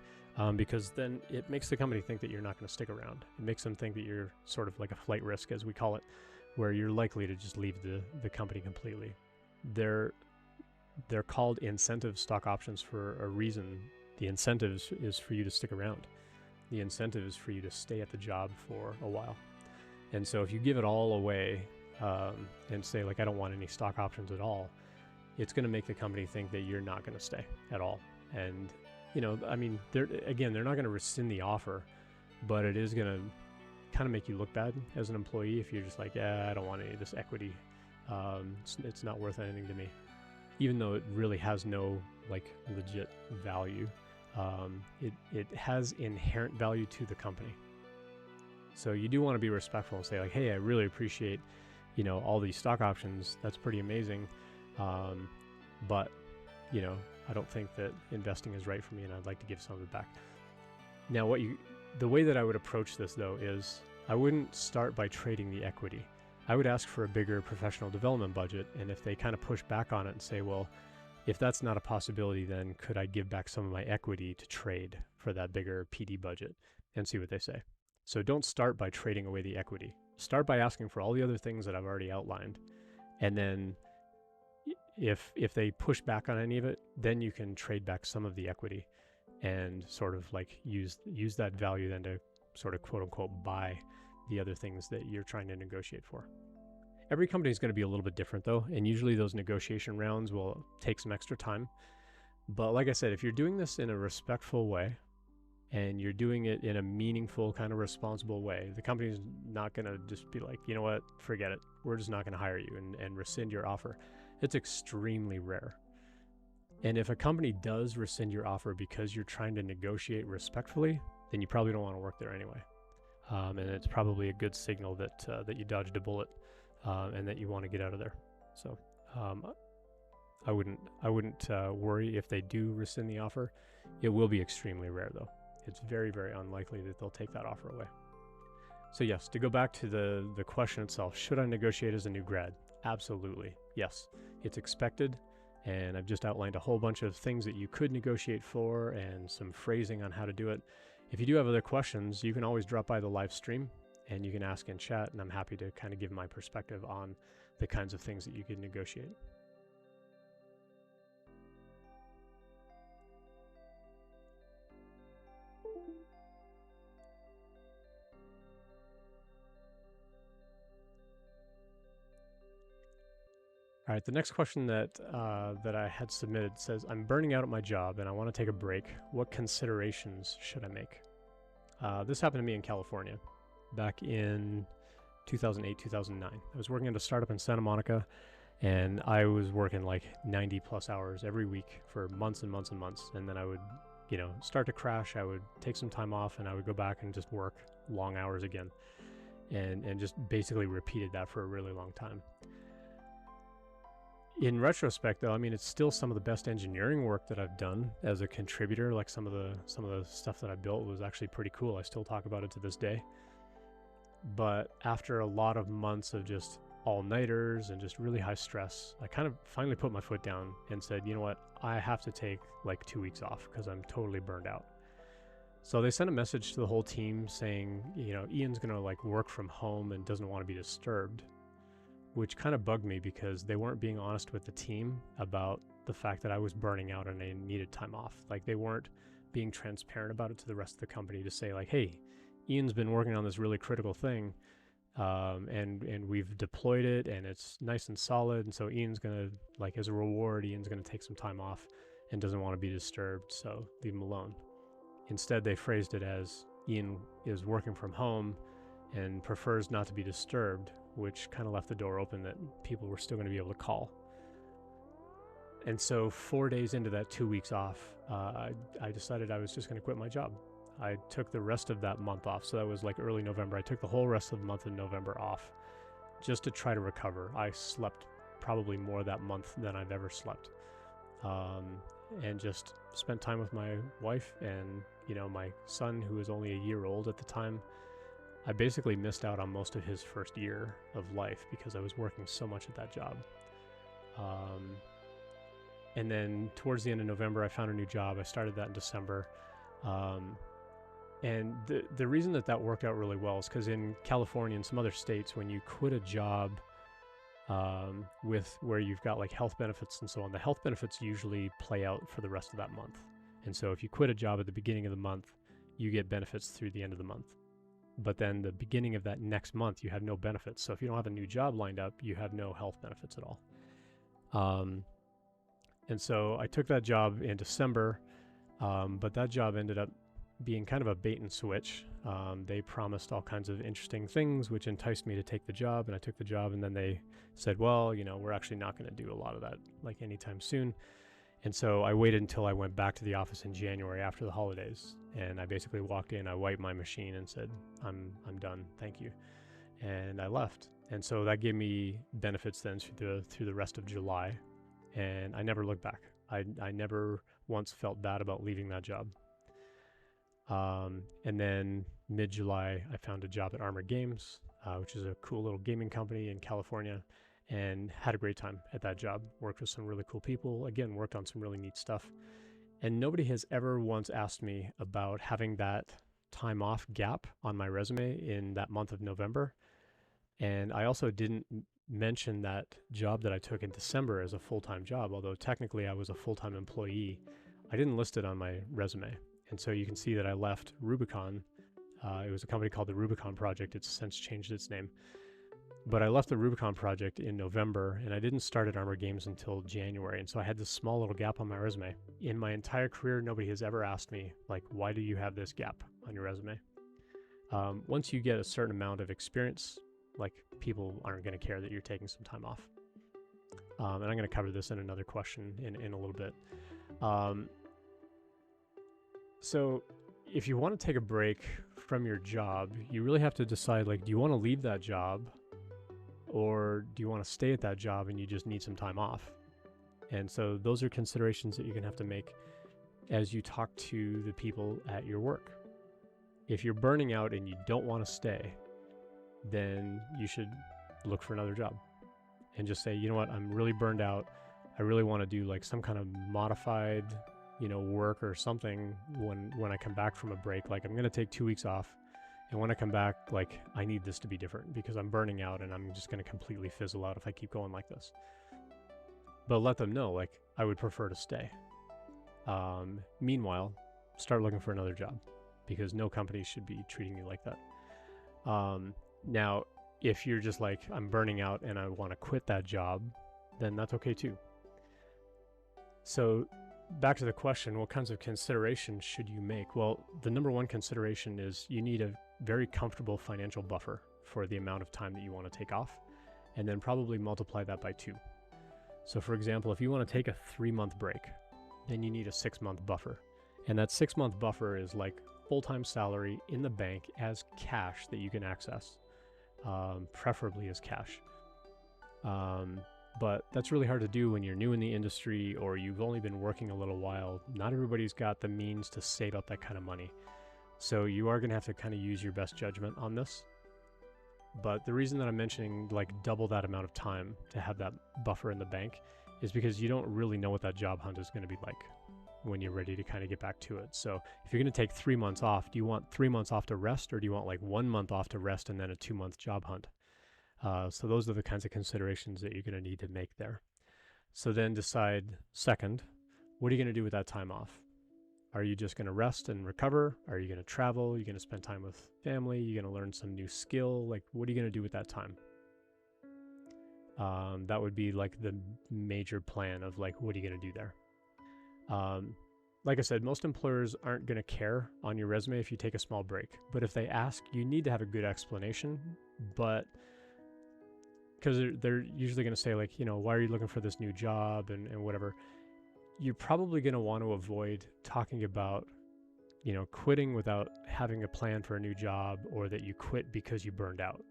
because then it makes the company think that you're not going to stick around. It makes them think that you're sort of like a flight risk, as we call it, where you're likely to just leave the company completely. They're called incentive stock options for a reason. The incentive is for you to stick around. The incentive is for you to stay at the job for a while. And so if you give it all away and say, like, I don't want any stock options at all, it's going to make the company think that you're not going to stay at all. And, I mean, they're not going to rescind the offer, but it is going to kind of make you look bad as an employee if you're just like, yeah, I don't want any of this equity. It's not worth anything to me, even though it really has no like legit value. It has inherent value to the company. So you do want to be respectful and say, like, hey, I really appreciate, all these stock options. That's pretty amazing. But, I don't think that investing is right for me, and I'd like to give some of it back. Now, the way that I would approach this, though, is I wouldn't start by trading the equity. I would ask for a bigger professional development budget, and if they kind of push back on it and say, well, if that's not a possibility, then could I give back some of my equity to trade for that bigger PD budget, and see what they say. So don't start by trading away the equity. Start by asking for all the other things that I've already outlined, and then if they push back on any of it, then you can trade back some of the equity and sort of like use that value then to sort of quote unquote buy the other things that you're trying to negotiate for. Every company is going to be a little bit different though, and usually those negotiation rounds will take some extra time. But like I said, if you're doing this in a respectful way and you're doing it in a meaningful kind of responsible way, the company's not going to just be like, you know what, forget it. We're just not going to hire you and rescind your offer. It's extremely rare. And if a company does rescind your offer because you're trying to negotiate respectfully, then you probably don't want to work there anyway. And it's probably a good signal that you dodged a bullet and that you want to get out of there. So I wouldn't worry if they do rescind the offer. It will be extremely rare though. It's very, very unlikely that they'll take that offer away. So yes, to go back to the question itself, should I negotiate as a new grad? Absolutely, yes. It's expected, and I've just outlined a whole bunch of things that you could negotiate for and some phrasing on how to do it. If you do have other questions, you can always drop by the live stream and you can ask in chat, and I'm happy to kind of give my perspective on the kinds of things that you could negotiate. All right, the next question that I had submitted says, I'm burning out at my job and I want to take a break. What considerations should I make? This happened to me in California back in 2008, 2009. I was working at a startup in Santa Monica, and I was working like 90 plus hours every week for months and months and months. And then I would, start to crash. I would take some time off and I would go back and just work long hours again, and just basically repeated that for a really long time. In retrospect, though, I mean, it's still some of the best engineering work that I've done as a contributor. Like some of the stuff that I built was actually pretty cool. I still talk about it to this day. But after a lot of months of just all-nighters and just really high stress, I kind of finally put my foot down and said, you know what, I have to take like 2 weeks off because I'm totally burned out. So they sent a message to the whole team saying, Ian's going to like work from home and doesn't want to be disturbed, which kind of bugged me because they weren't being honest with the team about the fact that I was burning out and I needed time off. Like they weren't being transparent about it to the rest of the company to say like, hey, Ian's been working on this really critical thing, and we've deployed it and it's nice and solid. And so Ian's going to, like, as a reward, Ian's going to take some time off and doesn't want to be disturbed. So leave him alone. Instead, they phrased it as Ian is working from home and prefers not to be disturbed, which kind of left the door open that people were still going to be able to call. And so 4 days into that 2 weeks off, I decided I was just going to quit my job. I took the rest of that month off. So that was like early November. I took the whole rest of the month of November off just to try to recover. I slept probably more that month than I've ever slept. And just spent time with my wife and, my son, who was only a year old at the time. I basically missed out on most of his first year of life because I was working so much at that job. And then towards the end of November, I found a new job. I started that in December. And the reason that worked out really well is because in California and some other states, when you quit a job with where you've got like health benefits and so on, the health benefits usually play out for the rest of that month. And so if you quit a job at the beginning of the month, you get benefits through the end of the month. But then the beginning of that next month, you have no benefits. So if you don't have a new job lined up, you have no health benefits at all. And so I took that job in December, but that job ended up being kind of a bait and switch. They promised all kinds of interesting things, which enticed me to take the job, and I took the job, and then they said, well, we're actually not going to do a lot of that like anytime soon. And so I waited until I went back to the office in January after the holidays, and I basically walked in, I wiped my machine and said, I'm done, thank you. And I left. And so that gave me benefits then through the rest of July, and I never looked back. I never once felt bad about leaving that job. And then mid-July, I found a job at Armored Games, which is a cool little gaming company in California, and had a great time at that job. Worked with some really cool people, again, worked on some really neat stuff. And nobody has ever once asked me about having that time off gap on my resume in that month of November. And I also didn't mention that job that I took in December as a full-time job, although technically I was a full-time employee. I didn't list it on my resume. And so you can see that I left Rubicon. It was a company called the Rubicon Project. It's since changed its name. But I left the Rubicon Project in November, and I didn't start at Armored Games until January. And so I had this small little gap on my resume. In my entire career, nobody has ever asked me, like, why do you have this gap on your resume? Once you get a certain amount of experience, like, people aren't going to care that you're taking some time off. And I'm going to cover this in another question in a little bit. So if you want to take a break from your job, you really have to decide, like, do you want to leave that job, or do you want to stay at that job and you just need some time off? And so those are considerations that you're going to have to make as you talk to the people at your work. If you're burning out and you don't want to stay, then you should look for another job and just say, you know what, I'm really burned out. I really want to do like some kind of modified, work or something when I come back from a break. Like, I'm going to take 2 weeks off. And when I come back, like, I need this to be different because I'm burning out and I'm just going to completely fizzle out if I keep going like this. But let them know, like, I would prefer to stay. Meanwhile, start looking for another job because no company should be treating you like that. Now, if you're just like, I'm burning out and I want to quit that job, then that's okay too. So back to the question, what kinds of considerations should you make? Well, the number one consideration is you need a very comfortable financial buffer for the amount of time that you want to take off, and then probably multiply that by 2. So for example, if you want to take a 3-month break, then you need a 6-month buffer. And that 6-month buffer is like full-time salary in the bank as cash that you can access, preferably as cash. But that's really hard to do when you're new in the industry or you've only been working a little while. Not everybody's got the means to save up that kind of money. So you are going to have to kind of use your best judgment on this. But the reason that I'm mentioning like double that amount of time to have that buffer in the bank is because you don't really know what that job hunt is going to be like when you're ready to kind of get back to it. So if you're going to take 3 months off, do you want 3 months off to rest, or do you want like 1 month off to rest and then a 2-month job hunt? So those are the kinds of considerations that you're going to need to make there. So then decide, second, what are you going to do with that time off? Are you just going to rest and recover? Are you going to travel? Are you going to spend time with family? Are you going to learn some new skill? Like, what are you going to do with that time? That would be like the major plan of like, what are you going to do there? Like I said, most employers aren't going to care on your resume if you take a small break. But if they ask, you need to have a good explanation. But because they're usually going to say like, why are you looking for this new job and whatever. You're probably going to want to avoid talking about, quitting without having a plan for a new job, or that you quit because you burned out.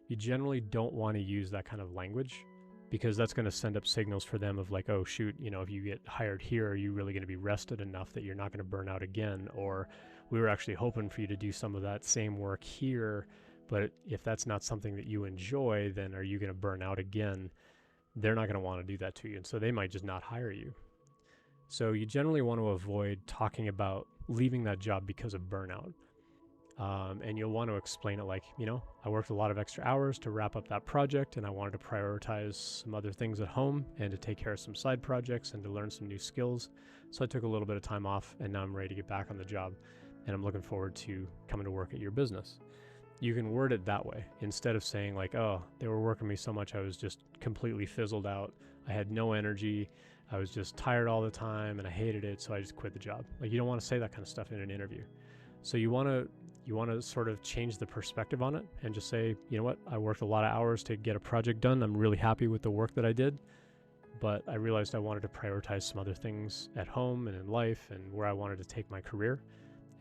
You generally don't want to use that kind of language because that's going to send up signals for them of like, oh shoot, if you get hired here, are you really going to be rested enough that you're not going to burn out again? Or we were actually hoping for you to do some of that same work here, but if that's not something that you enjoy, then are you going to burn out again? They're not going to want to do that to you. And so they might just not hire you. So you generally want to avoid talking about leaving that job because of burnout. And you'll want to explain it like, I worked a lot of extra hours to wrap up that project, and I wanted to prioritize some other things at home and to take care of some side projects and to learn some new skills. So I took a little bit of time off, and now I'm ready to get back on the job, and I'm looking forward to coming to work at your business. You can word it that way instead of saying like, oh, they were working me so much I was just completely fizzled out. I had no energy. I was just tired all the time and I hated it, so I just quit the job. Like, you don't want to say that kind of stuff in an interview. So you want to sort of change the perspective on it and just say, you know what, I worked a lot of hours to get a project done. I'm really happy with the work that I did, but I realized I wanted to prioritize some other things at home and in life and where I wanted to take my career.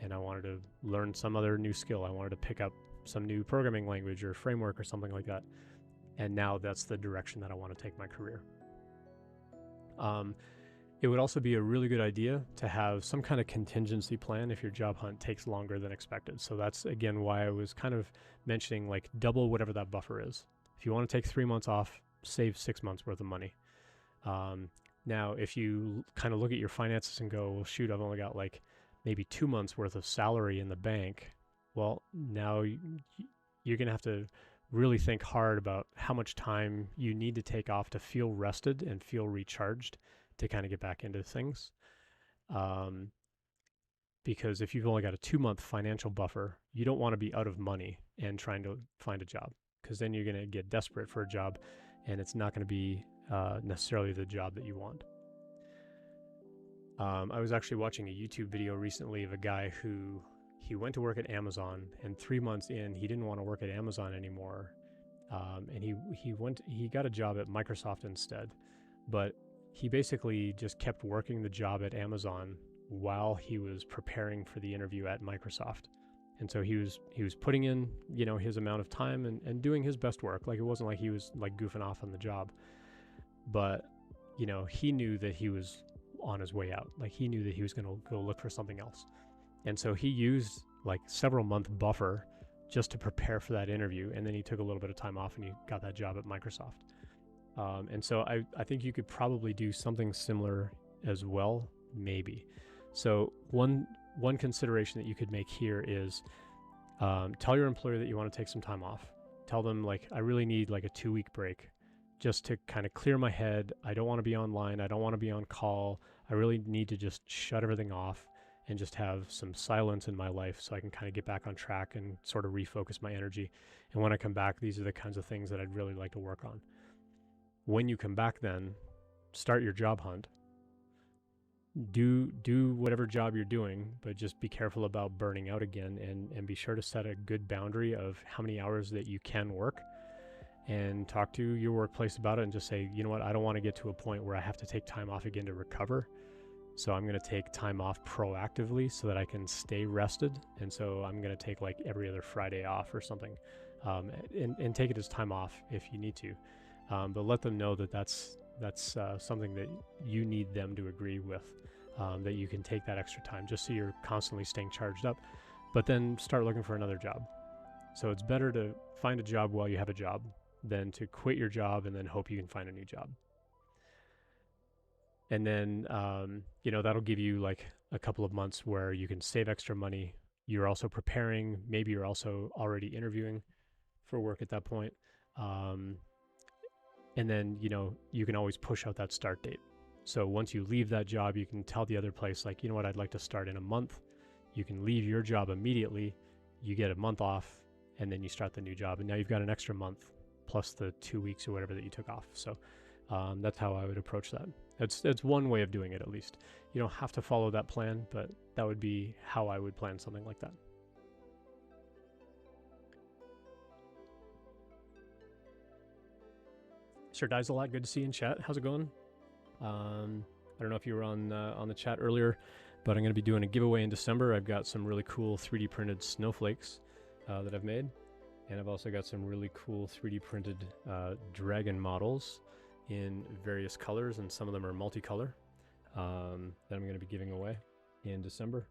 And I wanted to learn some other new skill. I wanted to pick up some new programming language or framework or something like that. And now that's the direction that I want to take my career. It would also be a really good idea to have some kind of contingency plan if your job hunt takes longer than expected. So that's, again, why I was kind of mentioning like double whatever that buffer is. If you want to take 3 months off, save 6 months worth of money. Now, if you kind of look at your finances and go, well, shoot, I've only got like maybe 2 months worth of salary in the bank. Well, now you're going to have to really think hard about how much time you need to take off to feel rested and feel recharged to kind of get back into things. Because if you've only got a 2-month financial buffer, you don't want to be out of money and trying to find a job, because then you're going to get desperate for a job and it's not going to be necessarily the job that you want. I was actually watching a YouTube video recently of a guy who he went to work at Amazon, and 3 months in, he didn't want to work at Amazon anymore. And he got a job at Microsoft instead, but he basically just kept working the job at Amazon while he was preparing for the interview at Microsoft. And so he was putting in, his amount of time and doing his best work. Like, it wasn't like he was like goofing off on the job, but, he knew that he was on his way out. Like, he knew that he was going to go look for something else. And so he used like several month buffer just to prepare for that interview. And then he took a little bit of time off and he got that job at Microsoft. And so I think you could probably do something similar as well, maybe. So one consideration that you could make here is tell your employer that you want to take some time off. Tell them like, I really need like a 2-week break just to kind of clear my head. I don't want to be online. I don't want to be on call. I really need to just shut everything off and just have some silence in my life so I can kind of get back on track and sort of refocus my energy. And when I come back, these are the kinds of things that I'd really like to work on. When you come back, then start your job hunt. Do whatever job you're doing, but just be careful about burning out again, and be sure to set a good boundary of how many hours that you can work, and talk to your workplace about it and just say, you know what, I don't want to get to a point where I have to take time off again to recover. So I'm going to take time off proactively so that I can stay rested. And so I'm going to take like every other Friday off or something, and take it as time off if you need to. But let them know that that's something that you need them to agree with, that you can take that extra time just so you're constantly staying charged up, but then start looking for another job. So it's better to find a job while you have a job than to quit your job and then hope you can find a new job. And then, that'll give you like a couple of months where you can save extra money. You're also preparing. Maybe you're also already interviewing for work at that point. And then, you can always push out that start date. So once you leave that job, you can tell the other place, like, you know what, I'd like to start in a month. You can leave your job immediately. You get a month off, and then you start the new job. And now you've got an extra month plus the 2 weeks or whatever that you took off. So that's how I would approach that. It's one way of doing it, at least. You don't have to follow that plan, but that would be how I would plan something like that. Sir Dies a lot, good to see you in chat. How's it going? I don't know if you were on the chat earlier, but I'm going to be doing a giveaway in December. I've got some really cool 3D printed snowflakes that I've made, and I've also got some really cool 3D printed dragon models in various colors, and some of them are multicolor, that I'm going to be giving away in December,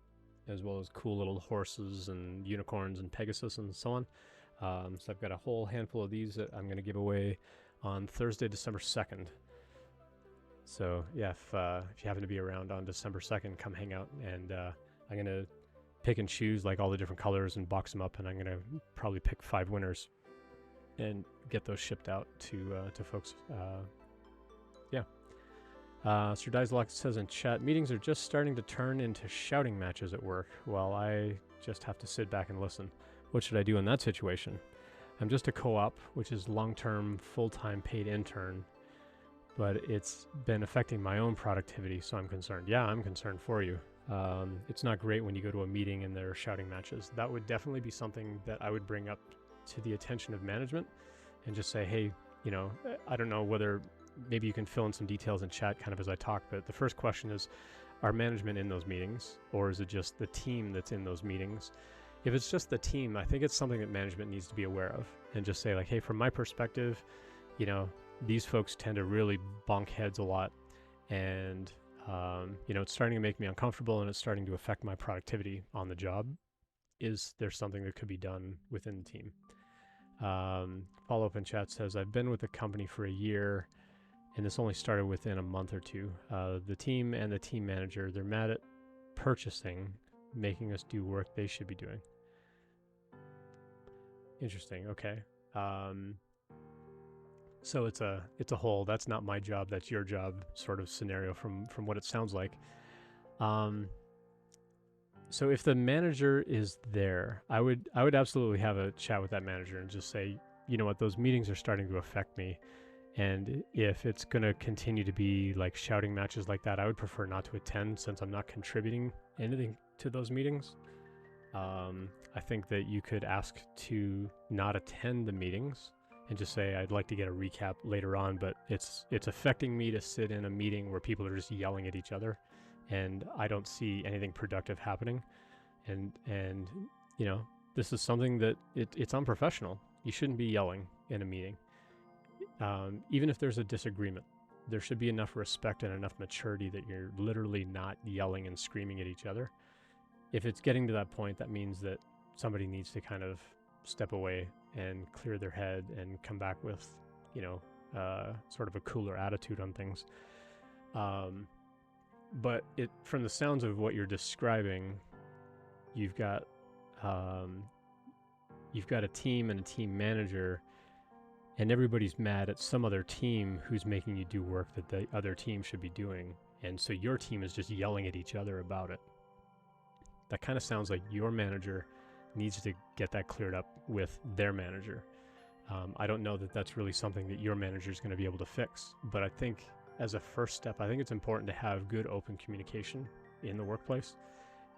as well as cool little horses and unicorns and Pegasus and so on. So I've got a whole handful of these that I'm going to give away on Thursday, December 2nd. So yeah, if you happen to be around on December 2nd, come hang out, and I'm going to pick and choose like all the different colors and box them up, and I'm going to probably pick 5 winners and get those shipped out to folks. Sir Dizelock says in chat, meetings are just starting to turn into shouting matches at work. Well, I just have to sit back and listen. What should I do in that situation? I'm just a co-op, which is long-term, full-time paid intern, but it's been affecting my own productivity, so I'm concerned. Yeah, I'm concerned for you. It's not great when you go to a meeting and there are shouting matches. That would definitely be something that I would bring up to the attention of management and just say, hey, I don't know whether maybe you can fill in some details in chat kind of as I talk, but the first question is, are management in those meetings, or is it just the team that's in those meetings? If it's just the team, I think it's something that management needs to be aware of and just say like, hey, from my perspective, these folks tend to really bonk heads a lot, and it's starting to make me uncomfortable, and it's starting to affect my productivity on the job. Is there something that could be done within the team? Follow-up in chat says, I've been with the company for a year, and this only started within a month or two. The team and the team manager, they're mad at purchasing, making us do work they should be doing. Interesting. Okay. So it's a whole, that's not my job, that's your job sort of scenario from what it sounds like. So if the manager is there, I would absolutely have a chat with that manager and just say, you know what, those meetings are starting to affect me. And if it's going to continue to be like shouting matches like that, I would prefer not to attend since I'm not contributing anything to those meetings. I think that you could ask to not attend the meetings and just say, I'd like to get a recap later on, but it's affecting me to sit in a meeting where people are just yelling at each other, and I don't see anything productive happening. And this is something that it's unprofessional. You shouldn't be yelling in a meeting. Even if there's a disagreement, there should be enough respect and enough maturity that you're literally not yelling and screaming at each other. If it's getting to that point, that means that somebody needs to kind of step away and clear their head and come back with, sort of a cooler attitude on things. But from the sounds of what you're describing, you've got a team and a team manager, and everybody's mad at some other team who's making you do work that the other team should be doing. And so your team is just yelling at each other about it. That kind of sounds like your manager needs to get that cleared up with their manager. I don't know that that's really something that your manager is going to be able to fix, but I think as a first step, I think it's important to have good open communication in the workplace,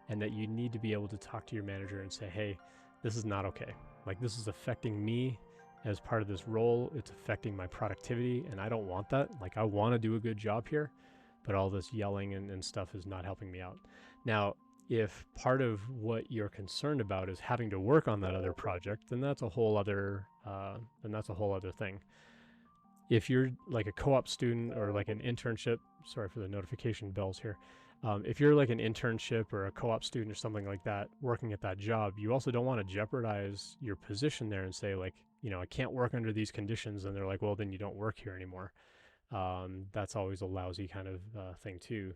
and that you need to be able to talk to your manager and say, hey, this is not okay. Like, this is affecting me as part of this role. It's affecting my productivity, and I don't want that. Like, I want to do a good job here, but all this yelling and stuff is not helping me out. Now, if part of what you're concerned about is having to work on that other project, then that's a whole other thing. If you're like a co-op student or like an internship, sorry for the notification bells here. If you're like an internship or a co-op student or something like that, working at that job, you also don't want to jeopardize your position there and say like, I can't work under these conditions. And they're like, well, then you don't work here anymore. That's always a lousy kind of thing too.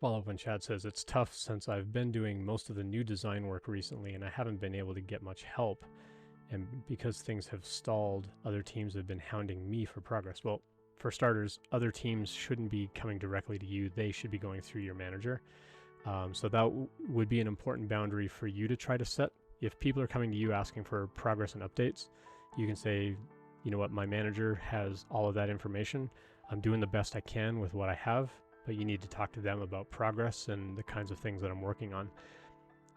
Follow-up in chat says, it's tough since I've been doing most of the new design work recently and I haven't been able to get much help. And because things have stalled, other teams have been hounding me for progress. Well, for starters, other teams shouldn't be coming directly to you. They should be going through your manager. So that would be an important boundary for you to try to set. If people are coming to you asking for progress and updates, you can say, you know what, my manager has all of that information. I'm doing the best I can with what I have, but you need to talk to them about progress and the kinds of things that I'm working on.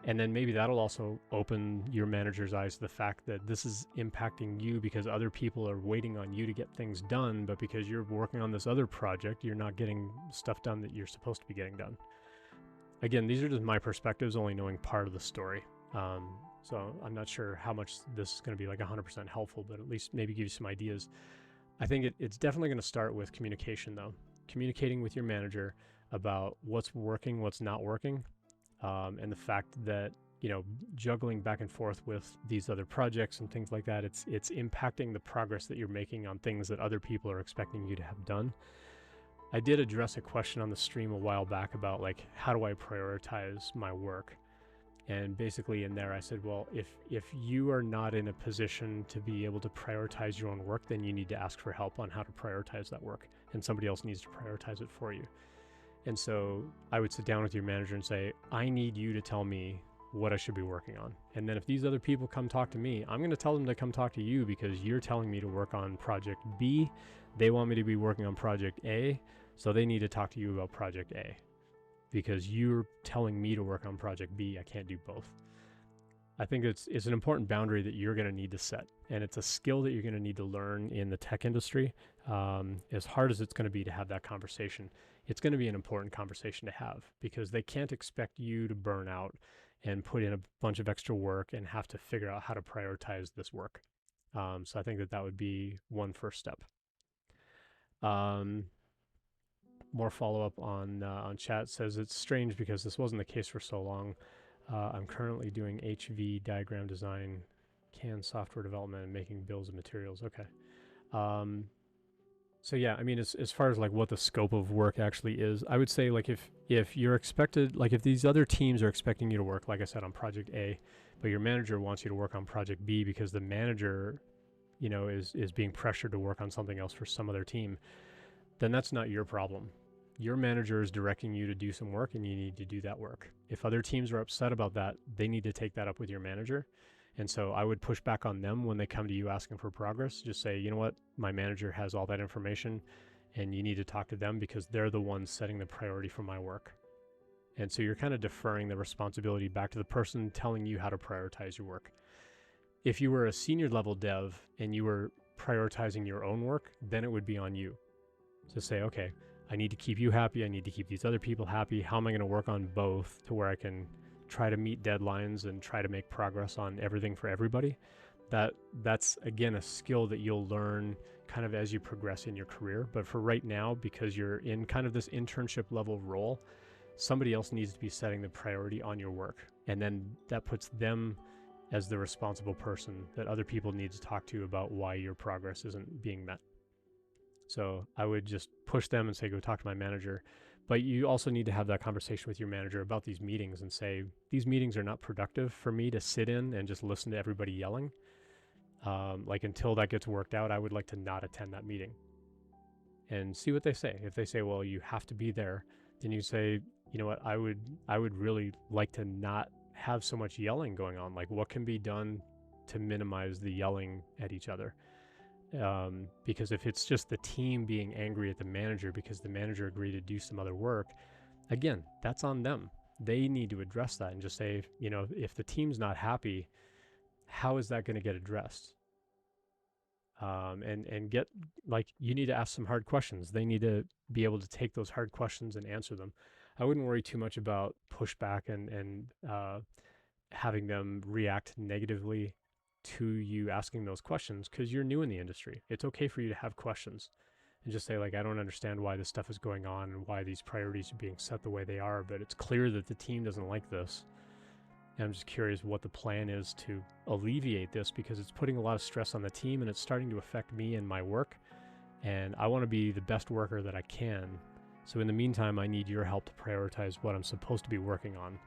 And then maybe that'll also open your manager's eyes to the fact that this is impacting you because other people are waiting on you to get things done, but because you're working on this other project, you're not getting stuff done that you're supposed to be getting done. Again, these are just my perspectives, only knowing part of the story. So I'm not sure how much this is going to be like 100% helpful, but at least maybe give you some ideas. I think it's definitely going to start with communication though. Communicating with your manager about what's working, what's not working. And the fact that, juggling back and forth with these other projects and things like that, it's impacting the progress that you're making on things that other people are expecting you to have done. I did address a question on the stream a while back about like, how do I prioritize my work? And basically in there I said, well, if you are not in a position to be able to prioritize your own work, then you need to ask for help on how to prioritize that work, and somebody else needs to prioritize it for you. And so I would sit down with your manager and say, I need you to tell me what I should be working on. And then if these other people come talk to me, I'm going to tell them to come talk to you because you're telling me to work on project B. They want me to be working on project A. So they need to talk to you about project A because you're telling me to work on project B. I can't do both. I think it's an important boundary that you're going to need to set. And it's a skill that you're going to need to learn in the tech industry. As hard as it's going to be to have that conversation, it's going to be an important conversation to have because they can't expect you to burn out and put in a bunch of extra work and have to figure out how to prioritize this work. So I think that would be one first step. More follow-up on chat says it's strange because this wasn't the case for so long. I'm currently doing HV diagram design, CAN software development, and making bills of materials. Okay. So yeah, I mean, as far as like what the scope of work actually is, I would say like if you're expected, like if these other teams are expecting you to work, like I said, on project A, but your manager wants you to work on project B because the manager, you know, is being pressured to work on something else for some other team, then that's not your problem. Your manager is directing you to do some work and you need to do that work. If other teams are upset about that, they need to take that up with your manager. And so I would push back on them when they come to you asking for progress. Just say, you know what, my manager has all that information and you need to talk to them because they're the ones setting the priority for my work. And so you're kind of deferring the responsibility back to the person telling you how to prioritize your work. If you were a senior level dev and you were prioritizing your own work, then it would be on you to say, okay, I need to keep you happy. I need to keep these other people happy. How am I going to work on both to where I can try to meet deadlines and try to make progress on everything for everybody? That's again a skill that you'll learn kind of as you progress in your career. But for right now, because you're in kind of this internship level role, somebody else needs to be setting the priority on your work. And then that puts them as the responsible person that other people need to talk to about why your progress isn't being met. So I would just push them and say, go talk to my manager. But you also need to have that conversation with your manager about these meetings and say, these meetings are not productive for me to sit in and just listen to everybody yelling. Like until that gets worked out, I would like to not attend that meeting and see what they say. If they say, well, you have to be there, then you say, you know what, I would really like to not have so much yelling going on. Like what can be done to minimize the yelling at each other? Because if it's just the team being angry at the manager because the manager agreed to do some other work, again, that's on them. They need to address that and just say, you know, if the team's not happy, how is that going to get addressed? And get, like, you need to ask some hard questions. They need to be able to take those hard questions and answer them. I wouldn't worry too much about pushback and having them react negatively to you asking those questions because you're new in the industry. It's okay for you to have questions and just say, like, I don't understand why this stuff is going on and why these priorities are being set the way they are, but it's clear that the team doesn't like this. And I'm just curious what the plan is to alleviate this because it's putting a lot of stress on the team and it's starting to affect me and my work. And I want to be the best worker that I can. So in the meantime, I need your help to prioritize what I'm supposed to be working on.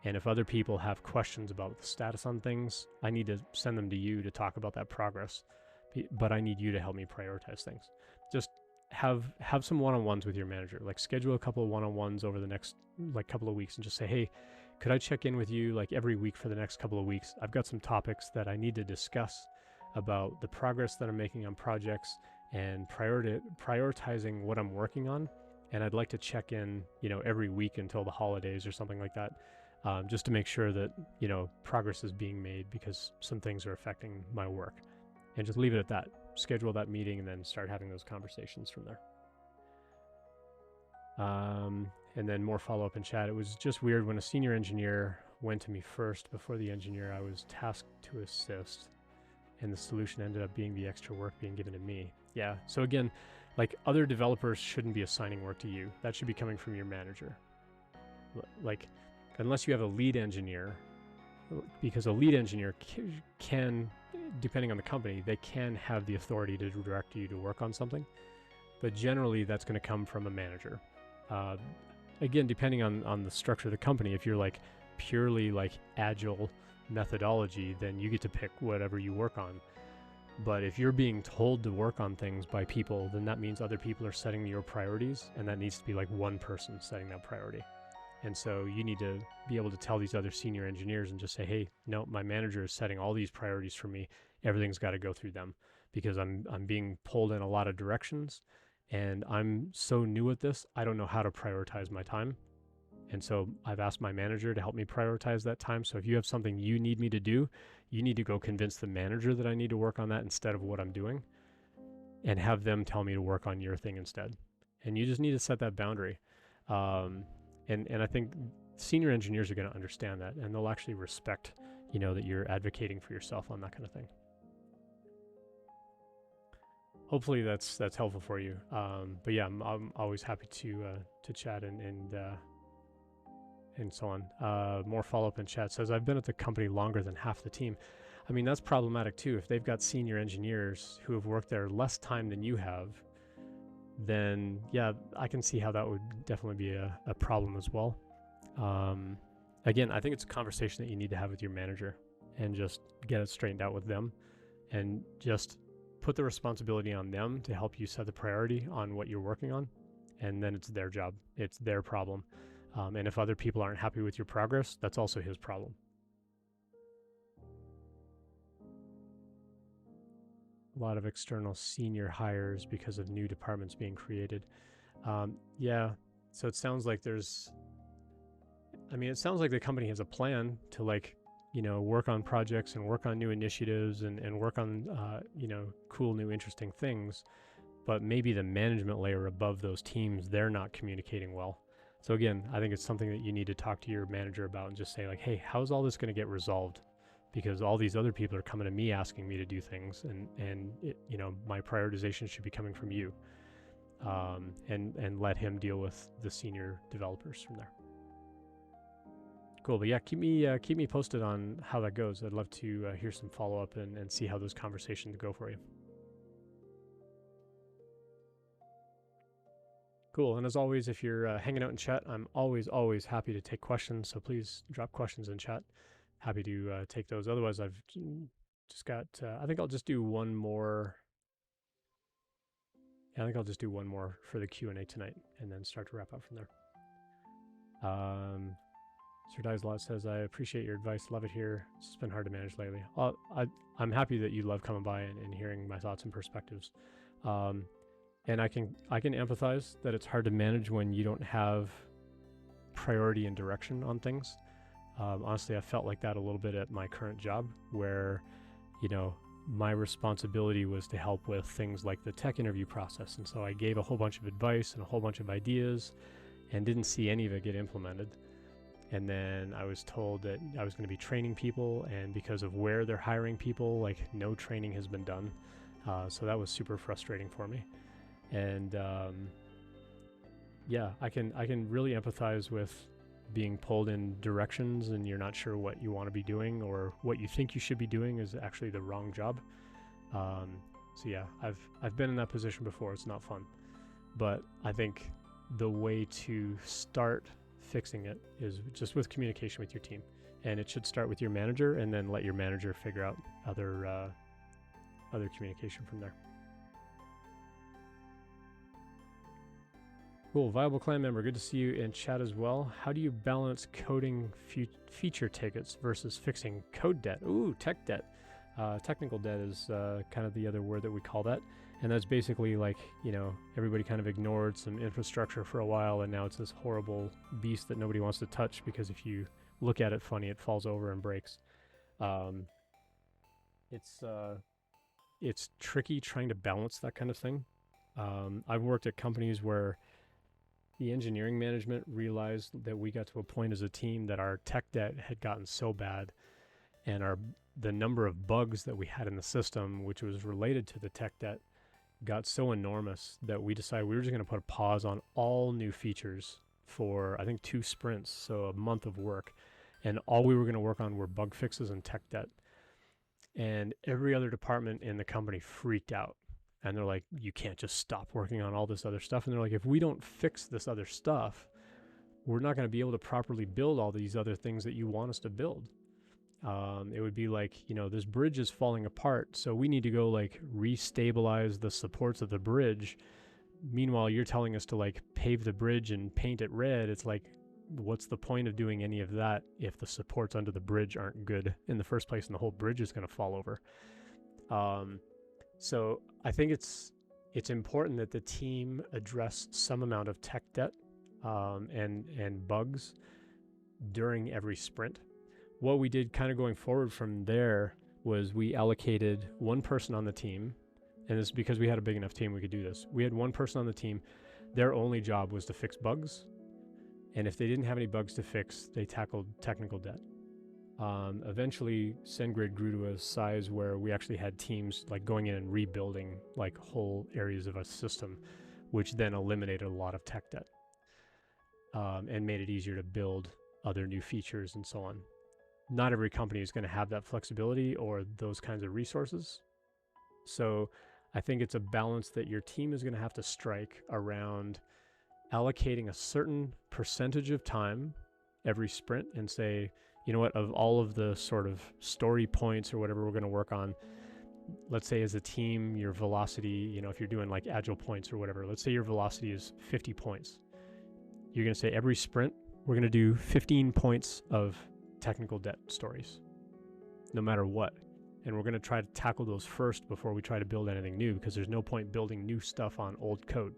And if other people have questions about the status on things, I need to send them to you to talk about that progress. But I need you to help me prioritize things. Just have some one-on-ones with your manager. Like schedule a couple of one-on-ones over the next like couple of weeks and just say, hey, could I check in with you like every week for the next couple of weeks? I've got some topics that I need to discuss about the progress that I'm making on projects and prioritizing what I'm working on. And I'd like to check in, you know, every week until the holidays or something like that. Just to make sure that, you know, progress is being made because some things are affecting my work. And just leave it at that. Schedule that meeting and then start having those conversations from there. And then more follow-up in chat. It was just weird when a senior engineer went to me first before the engineer I was tasked to assist, and the solution ended up being the extra work being given to me. Yeah, so again, like other developers shouldn't be assigning work to you. That should be coming from your manager. Like, unless you have a lead engineer, because a lead engineer can, depending on the company, they can have the authority to direct you to work on something. but generally that's going to come from a manager. Again, depending on the structure of the company, if you're like purely like agile methodology, then you get to pick whatever you work on. But if you're being told to work on things by people, then that means other people are setting your priorities, and that needs to be like one person setting that priority. And so you need to be able to tell these other senior engineers and just say, hey, no, my manager is setting all these priorities for me. Everything's got to go through them because I'm being pulled in a lot of directions, and I'm so new at this, I don't know how to prioritize my time. And so I've asked my manager to help me prioritize that time. So if you have something you need me to do, you need to go convince the manager that I need to work on that instead of what I'm doing, and have them tell me to work on your thing instead. And you just need to set that boundary. And I think senior engineers are going to understand that, and they'll actually respect, that you're advocating for yourself on that kind of thing. Hopefully that's helpful for you. But yeah, I'm always happy to chat and so on. More follow-up in chat says, I've been at the company longer than half the team. I mean, that's problematic too. If they've got senior engineers who have worked there less time than you have, then yeah, I can see how that would definitely be a problem as well. Again, I think it's a conversation that you need to have with your manager and just get it straightened out with them, and just put the responsibility on them to help you set the priority on what you're working on. And then it's their job. It's their problem. And if other people aren't happy with your progress, that's also his problem. A lot of external senior hires because of new departments being created. Yeah, so it sounds like it sounds like the company has a plan to work on projects and work on new initiatives and work on, cool, new, interesting things. But maybe the management layer above those teams, they're not communicating well. So again, I think it's something that you need to talk to your manager about and just say like, hey, how's all this going to get resolved? Because all these other people are coming to me asking me to do things, and my prioritization should be coming from you. And let him deal with the senior developers from there. Cool, but yeah, keep me posted on how that goes. I'd love to hear some follow up and see how those conversations go for you. Cool, and as always, if you're hanging out in chat, I'm always happy to take questions. So please drop questions in chat. Happy to take those. Otherwise, I've just got. I think I'll just do one more. Yeah, I think I'll just do one more for the Q&A tonight, and then start to wrap up from there. Sir Dieslot says, I appreciate your advice. Love it here. It's been hard to manage lately. I'm happy that you love coming by and hearing my thoughts and perspectives. And I can empathize that it's hard to manage when you don't have priority and direction on things. Honestly, I felt like that a little bit at my current job, where, my responsibility was to help with things like the tech interview process. And so I gave a whole bunch of advice and a whole bunch of ideas and didn't see any of it get implemented. And then I was told that I was going to be training people, and because of where they're hiring people, no training has been done. So that was super frustrating for me. And yeah, I can really empathize with being pulled in directions and you're not sure what you want to be doing, or what you think you should be doing is actually the wrong job. So yeah, I've been in that position before. It's not fun, but I think the way to start fixing it is just with communication with your team, and it should start with your manager, and then let your manager figure out other communication from there. Cool. Viable Clan member, good to see you in chat as well. How do you balance coding feature tickets versus fixing code debt? Ooh, tech debt. Technical debt is kind of the other word that we call that. And that's basically everybody kind of ignored some infrastructure for a while, and now it's this horrible beast that nobody wants to touch, because if you look at it funny, it falls over and breaks. It's tricky trying to balance that kind of thing. I've worked at companies where the engineering management realized that we got to a point as a team that our tech debt had gotten so bad, and the number of bugs that we had in the system, which was related to the tech debt, got so enormous that we decided we were just going to put a pause on all new features for, I think, 2 sprints, so a month of work. And all we were going to work on were bug fixes and tech debt. And every other department in the company freaked out. And they're like, you can't just stop working on all this other stuff. And they're like, if we don't fix this other stuff, we're not going to be able to properly build all these other things that you want us to build. It would be like, this bridge is falling apart, so we need to go like restabilize the supports of the bridge. Meanwhile, you're telling us to like pave the bridge and paint it red. It's like, what's the point of doing any of that if the supports under the bridge aren't good in the first place and the whole bridge is going to fall over? So I think it's important that the team address some amount of tech debt and bugs during every sprint. What we did kind of going forward from there was we allocated one person on the team, and it's because we had a big enough team we could do this. We had one person on the team. Their only job was to fix bugs, and if they didn't have any bugs to fix, they tackled technical debt. Eventually, SendGrid grew to a size where we actually had teams like going in and rebuilding like whole areas of a system, which then eliminated a lot of tech debt and made it easier to build other new features and so on. Not every company is going to have that flexibility or those kinds of resources. So I think it's a balance that your team is going to have to strike around allocating a certain percentage of time every sprint and say, you know what, of all of the sort of story points or whatever we're going to work on, let's say as a team, your velocity, if you're doing like agile points or whatever, let's say your velocity is 50 points. You're going to say every sprint, we're going to do 15 points of technical debt stories, no matter what. And we're going to try to tackle those first before we try to build anything new, because there's no point building new stuff on old code.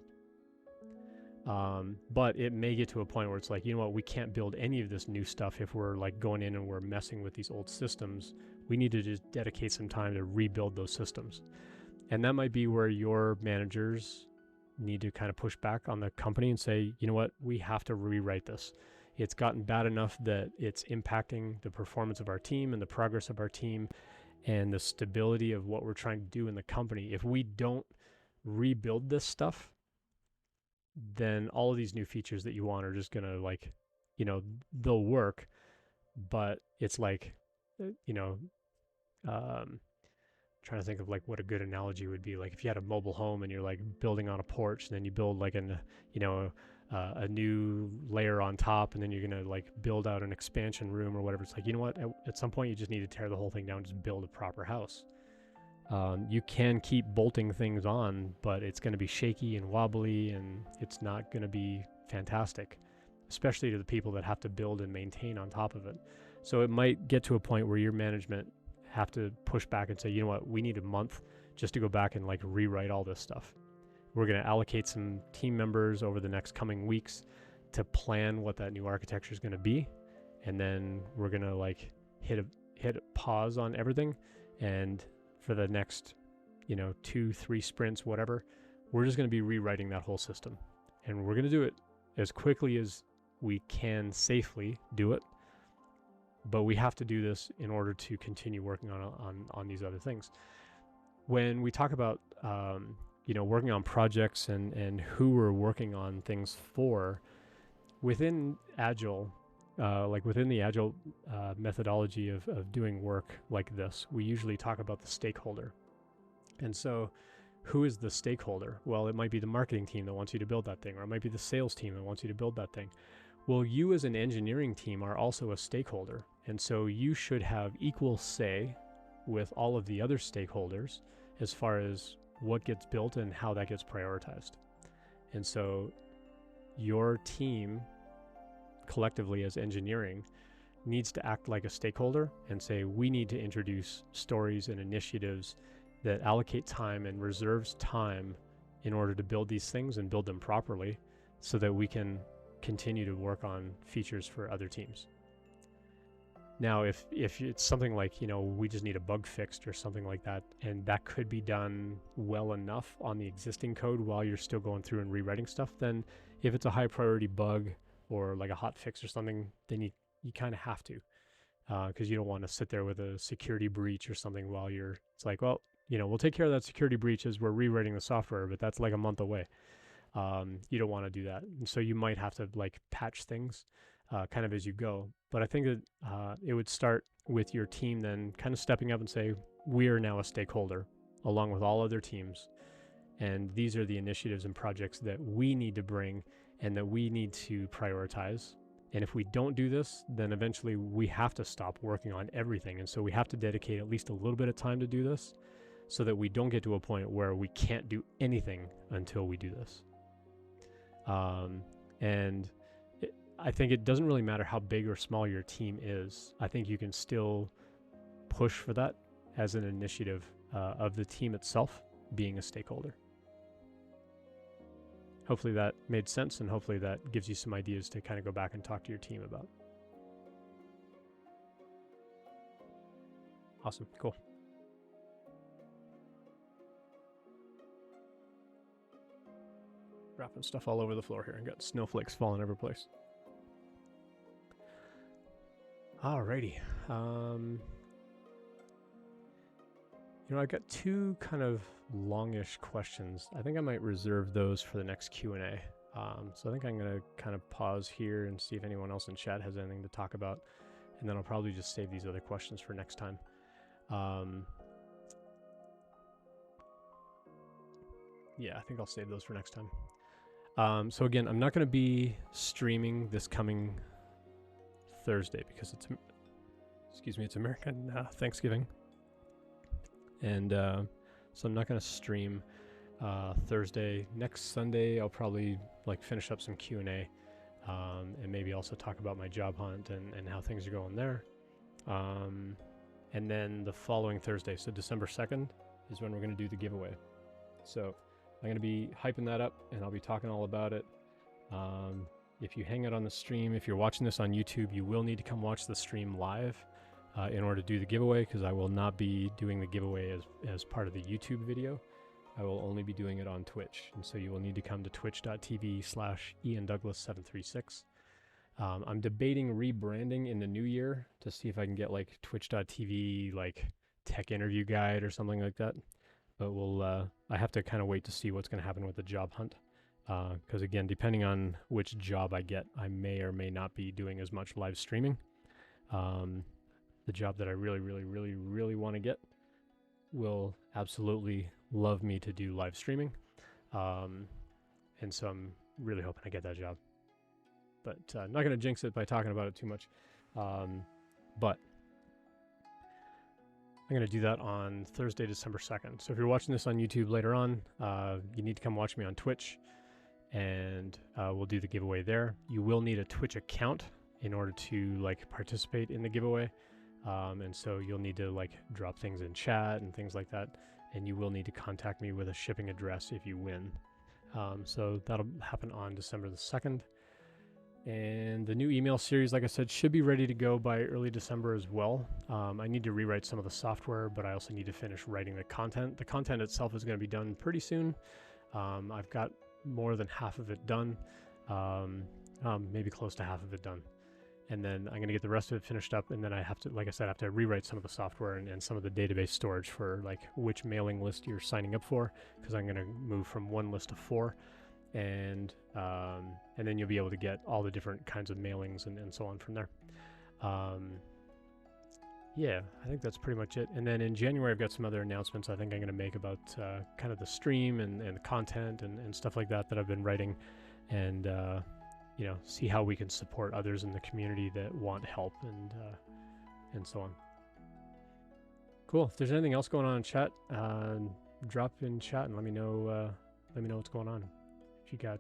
But it may get to a point where it's like, you know what, we can't build any of this new stuff if we're like going in and we're messing with these old systems. We need to just dedicate some time to rebuild those systems. And that might be where your managers need to kind of push back on the company and say, you know what, we have to rewrite this. It's gotten bad enough that it's impacting the performance of our team and the progress of our team and the stability of what we're trying to do in the company. If we don't rebuild this stuff, then all of these new features that you want are just going to like, they'll work, but it's like, trying to think of like what a good analogy would be. Like if you had a mobile home and you're like building on a porch, and then you build like a new layer on top, and then you're going to like build out an expansion room or whatever. It's like, you know what, at some point you just need to tear the whole thing down and just build a proper house. You can keep bolting things on, but it's going to be shaky and wobbly, and it's not going to be fantastic, especially to the people that have to build and maintain on top of it. So it might get to a point where your management have to push back and say, you know what, we need a month just to go back and like rewrite all this stuff. We're going to allocate some team members over the next coming weeks to plan what that new architecture is going to be. And then we're going to like hit a pause on everything. And for the next, 2-3 sprints, whatever, we're just going to be rewriting that whole system. And we're going to do it as quickly as we can safely do it. But we have to do this in order to continue working on these other things. When we talk about, working on projects and who we're working on things for, within Agile, within the Agile methodology of doing work like this, we usually talk about the stakeholder. And so who is the stakeholder? Well, it might be the marketing team that wants you to build that thing, or it might be the sales team that wants you to build that thing. Well, you as an engineering team are also a stakeholder. And so you should have equal say with all of the other stakeholders as far as what gets built and how that gets prioritized. And so your team collectively as engineering needs to act like a stakeholder and say, we need to introduce stories and initiatives that allocate time and reserves time in order to build these things and build them properly so that we can continue to work on features for other teams. Now, if it's something like, we just need a bug fixed or something like that, and that could be done well enough on the existing code while you're still going through and rewriting stuff, then if it's a high priority bug or like a hot fix or something, then you kind of have to, because you don't want to sit there with a security breach or something while it's like, well, we'll take care of that security breach as we're rewriting the software, but that's like a month away. You don't want to do that. And so you might have to like patch things kind of as you go. But I think that it would start with your team then kind of stepping up and say, we are now a stakeholder along with all other teams. And these are the initiatives and projects that we need to bring and that we need to prioritize. And if we don't do this, then eventually we have to stop working on everything. And so we have to dedicate at least a little bit of time to do this so that we don't get to a point where we can't do anything until we do this. I think it doesn't really matter how big or small your team is. I think you can still push for that as an initiative of the team itself being a stakeholder. Hopefully that made sense, and hopefully that gives you some ideas to kind of go back and talk to your team about. Awesome, cool. Dropping stuff all over the floor here and got snowflakes falling every place. Alrighty. I've got two kind of longish questions. I think I might reserve those for the next Q&A. So I think I'm going to kind of pause here and see if anyone else in chat has anything to talk about. And then I'll probably just save these other questions for next time. Yeah, I think I'll save those for next time. So again, I'm not going to be streaming this coming Thursday because it's American Thanksgiving. And so I'm not going to stream Thursday. Next Sunday, I'll probably finish up some Q&A and maybe also talk about my job hunt and how things are going there. And then the following Thursday, so December 2nd, is when we're going to do the giveaway. So I'm going to be hyping that up, and I'll be talking all about it. If you hang out on the stream, if you're watching this on YouTube, you will need to come watch the stream live in order to do the giveaway, because I will not be doing the giveaway as part of the YouTube video. I will only be doing it on Twitch, and so you will need to come to twitch.tv/IanDouglas736. I'm debating rebranding in the new year to see if I can get twitch.tv tech interview guide or something like that. But I have to kind of wait to see what's going to happen with the job hunt. Because again, depending on which job I get, I may or may not be doing as much live streaming. The job that I really, really, really, really want to get will absolutely love me to do live streaming. And so I'm really hoping I get that job. But not going to jinx it by talking about it too much. But I'm going to do that on Thursday, December 2nd. So if you're watching this on YouTube later on, you need to come watch me on Twitch, and we'll do the giveaway there. You will need a Twitch account in order to participate in the giveaway. And so you'll need to drop things in chat and things like that. And you will need to contact me with a shipping address if you win. So that'll happen on December the 2nd. And the new email series, like I said, should be ready to go by early December as well. I need to rewrite some of the software, but I also need to finish writing the content. The content itself is going to be done pretty soon. I've got more than half of it done, maybe close to half of it done. And then I'm going to get the rest of it finished up. And then I have to, like I said, I have to rewrite some of the software and some of the database storage for which mailing list you're signing up for, because I'm going to move from 1 list to 4. And then you'll be able to get all the different kinds of mailings and so on from there. Yeah, I think that's pretty much it. And then in January, I've got some other announcements I think I'm going to make about kind of the stream and the content and stuff like that I've been writing, and see how we can support others in the community that want help and so on. Cool. If there's anything else going on in chat, drop in chat and let me know what's going on. If you got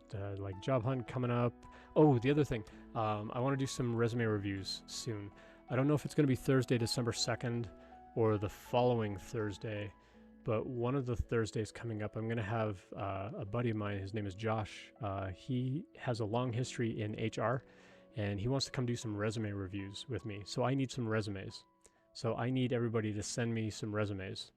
job hunt coming up. Oh, the other thing, I want to do some resume reviews soon. I don't know if it's going to be Thursday, December 2nd or the following Thursday, but one of the Thursdays coming up, I'm going to have a buddy of mine. His name is Josh. He has a long history in HR, and he wants to come do some resume reviews with me. So I need some resumes. So I need everybody to send me some resumes.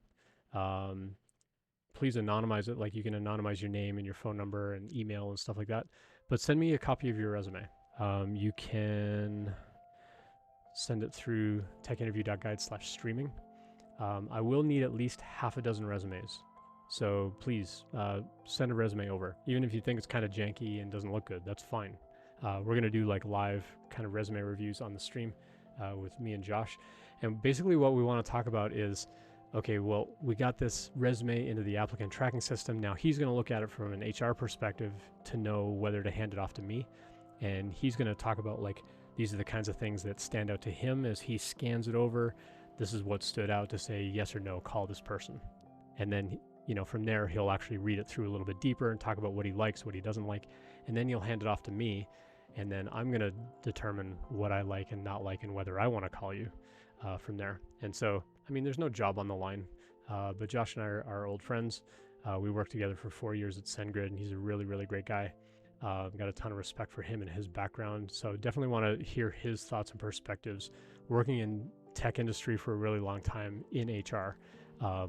Please anonymize it. You can anonymize your name and your phone number and email and stuff like that. But send me a copy of your resume. You can send it through techinterview.guide/streaming. I will need at least half a dozen resumes. So please send a resume over. Even if you think it's kind of janky and doesn't look good, that's fine. We're going to do live kind of resume reviews on the stream with me and Josh. And basically what we want to talk about is okay, well, we got this resume into the applicant tracking system. Now he's going to look at it from an HR perspective to know whether to hand it off to me. And he's going to talk about, like, these are the kinds of things that stand out to him as he scans it over. This is what stood out to say yes or no, call this person. And then, you know, from there, he'll actually read it through a little bit deeper and talk about what he likes, what he doesn't like. And then he'll hand it off to me. And then I'm going to determine what I like and not like and whether I want to call you from there. And so, I mean, there's no job on the line, but Josh and I are old friends. We worked together for 4 years at SendGrid, and he's a really, really great guy. I've got a ton of respect for him and his background. So definitely want to hear his thoughts and perspectives. Working in tech industry for a really long time in HR,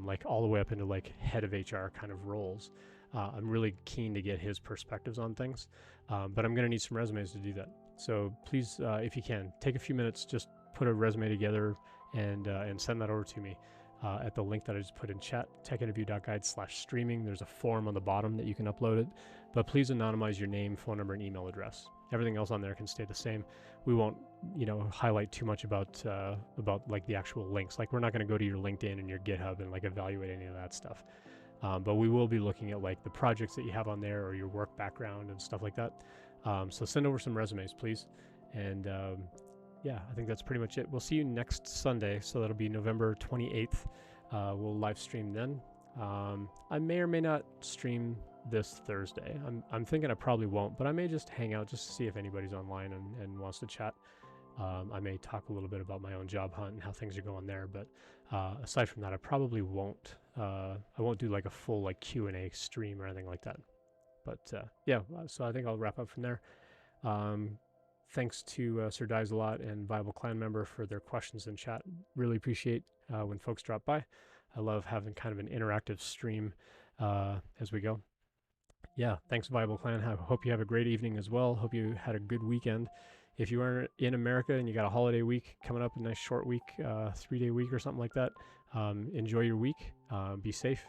like all the way up into like head of HR kind of roles. I'm really keen to get his perspectives on things, but I'm going to need some resumes to do that. So please, if you can, take a few minutes, just put a resume together and send that over to me at the link that I just put in chat, techinterview.guide/streaming. There's a form on the bottom that you can upload it, but please anonymize your name, phone number, and email address. Everything else on there can stay the same. We won't, you know, highlight too much about like the actual links. Like, we're not going to go to your LinkedIn and your GitHub and like evaluate any of that stuff. But we will be looking at like the projects that you have on there or your work background and stuff like that. So send over some resumes, please. And yeah, I think that's pretty much it. We'll see you next Sunday. So that'll be November 28th. We'll live stream then. I may or may not stream this Thursday. I'm thinking I probably won't, but I may just hang out just to see if anybody's online and wants to chat. I may talk a little bit about my own job hunt and how things are going there, but aside from that, I probably won't. I won't do like a full like Q&A stream or anything like that. But yeah, so I think I'll wrap up from there. Thanks to Sir Dies a Lot and Viable Clan member for their questions in chat. Really appreciate when folks drop by. I love having kind of an interactive stream as we go. Yeah, thanks Viable Clan. I hope you have a great evening as well. Hope you had a good weekend. If you are in America and you got a holiday week coming up, a nice short week, 3-day week or something like that, enjoy your week. Be safe.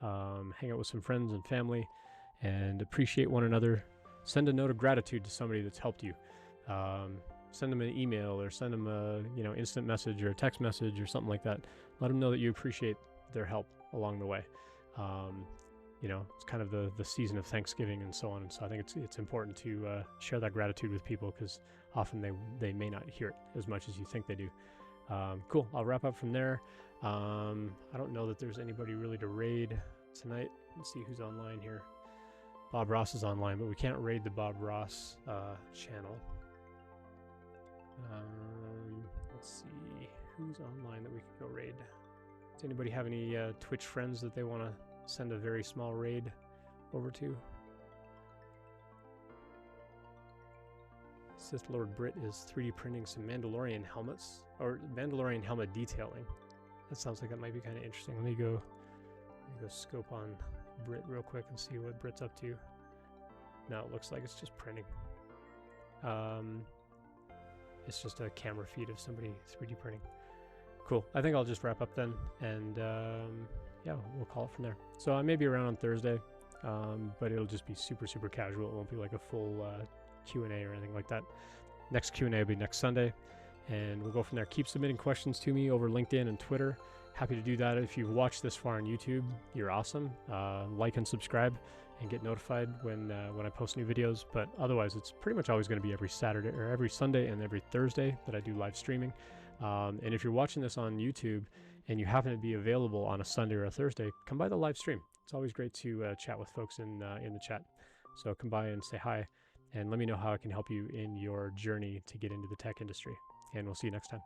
Hang out with some friends and family, and appreciate one another. Send a note of gratitude to somebody that's helped you. Send them an email or send them a instant message or a text message or something like that. Let them know that you appreciate their help along the way. It's kind of the season of Thanksgiving and so on. And so I think it's important to share that gratitude with people, because often they may not hear it as much as you think they do. Cool. I'll wrap up from there. I don't know that there's anybody really to raid tonight. Let's see who's online here. Bob Ross is online, but we can't raid the Bob Ross channel. Let's see who's online that we could go raid. Does anybody have any Twitch friends that they want to send a very small raid over to? Sith Lord Brit is 3D printing some Mandalorian helmets, or Mandalorian helmet detailing. That sounds like that might be kind of interesting. Let me go scope on Brit real quick and see what Brit's up to. No, it looks like it's just printing. It's just a camera feed of somebody 3D printing. Cool. I think I'll just wrap up then, and yeah, we'll call it from there. So I may be around on Thursday, but it'll just be super, super casual. It won't be like a full Q&A or anything like that. Next Q&A will be next Sunday, and we'll go from there. Keep submitting questions to me over LinkedIn and Twitter. Happy to do that. If you've watched this far on YouTube, you're awesome. Like and subscribe and get notified when I post new videos. But otherwise, it's pretty much always going to be every Saturday or every Sunday and every Thursday that I do live streaming. And if you're watching this on YouTube and you happen to be available on a Sunday or a Thursday, come by the live stream. It's always great to chat with folks in the chat. So come by and say hi, and let me know how I can help you in your journey to get into the tech industry. And we'll see you next time.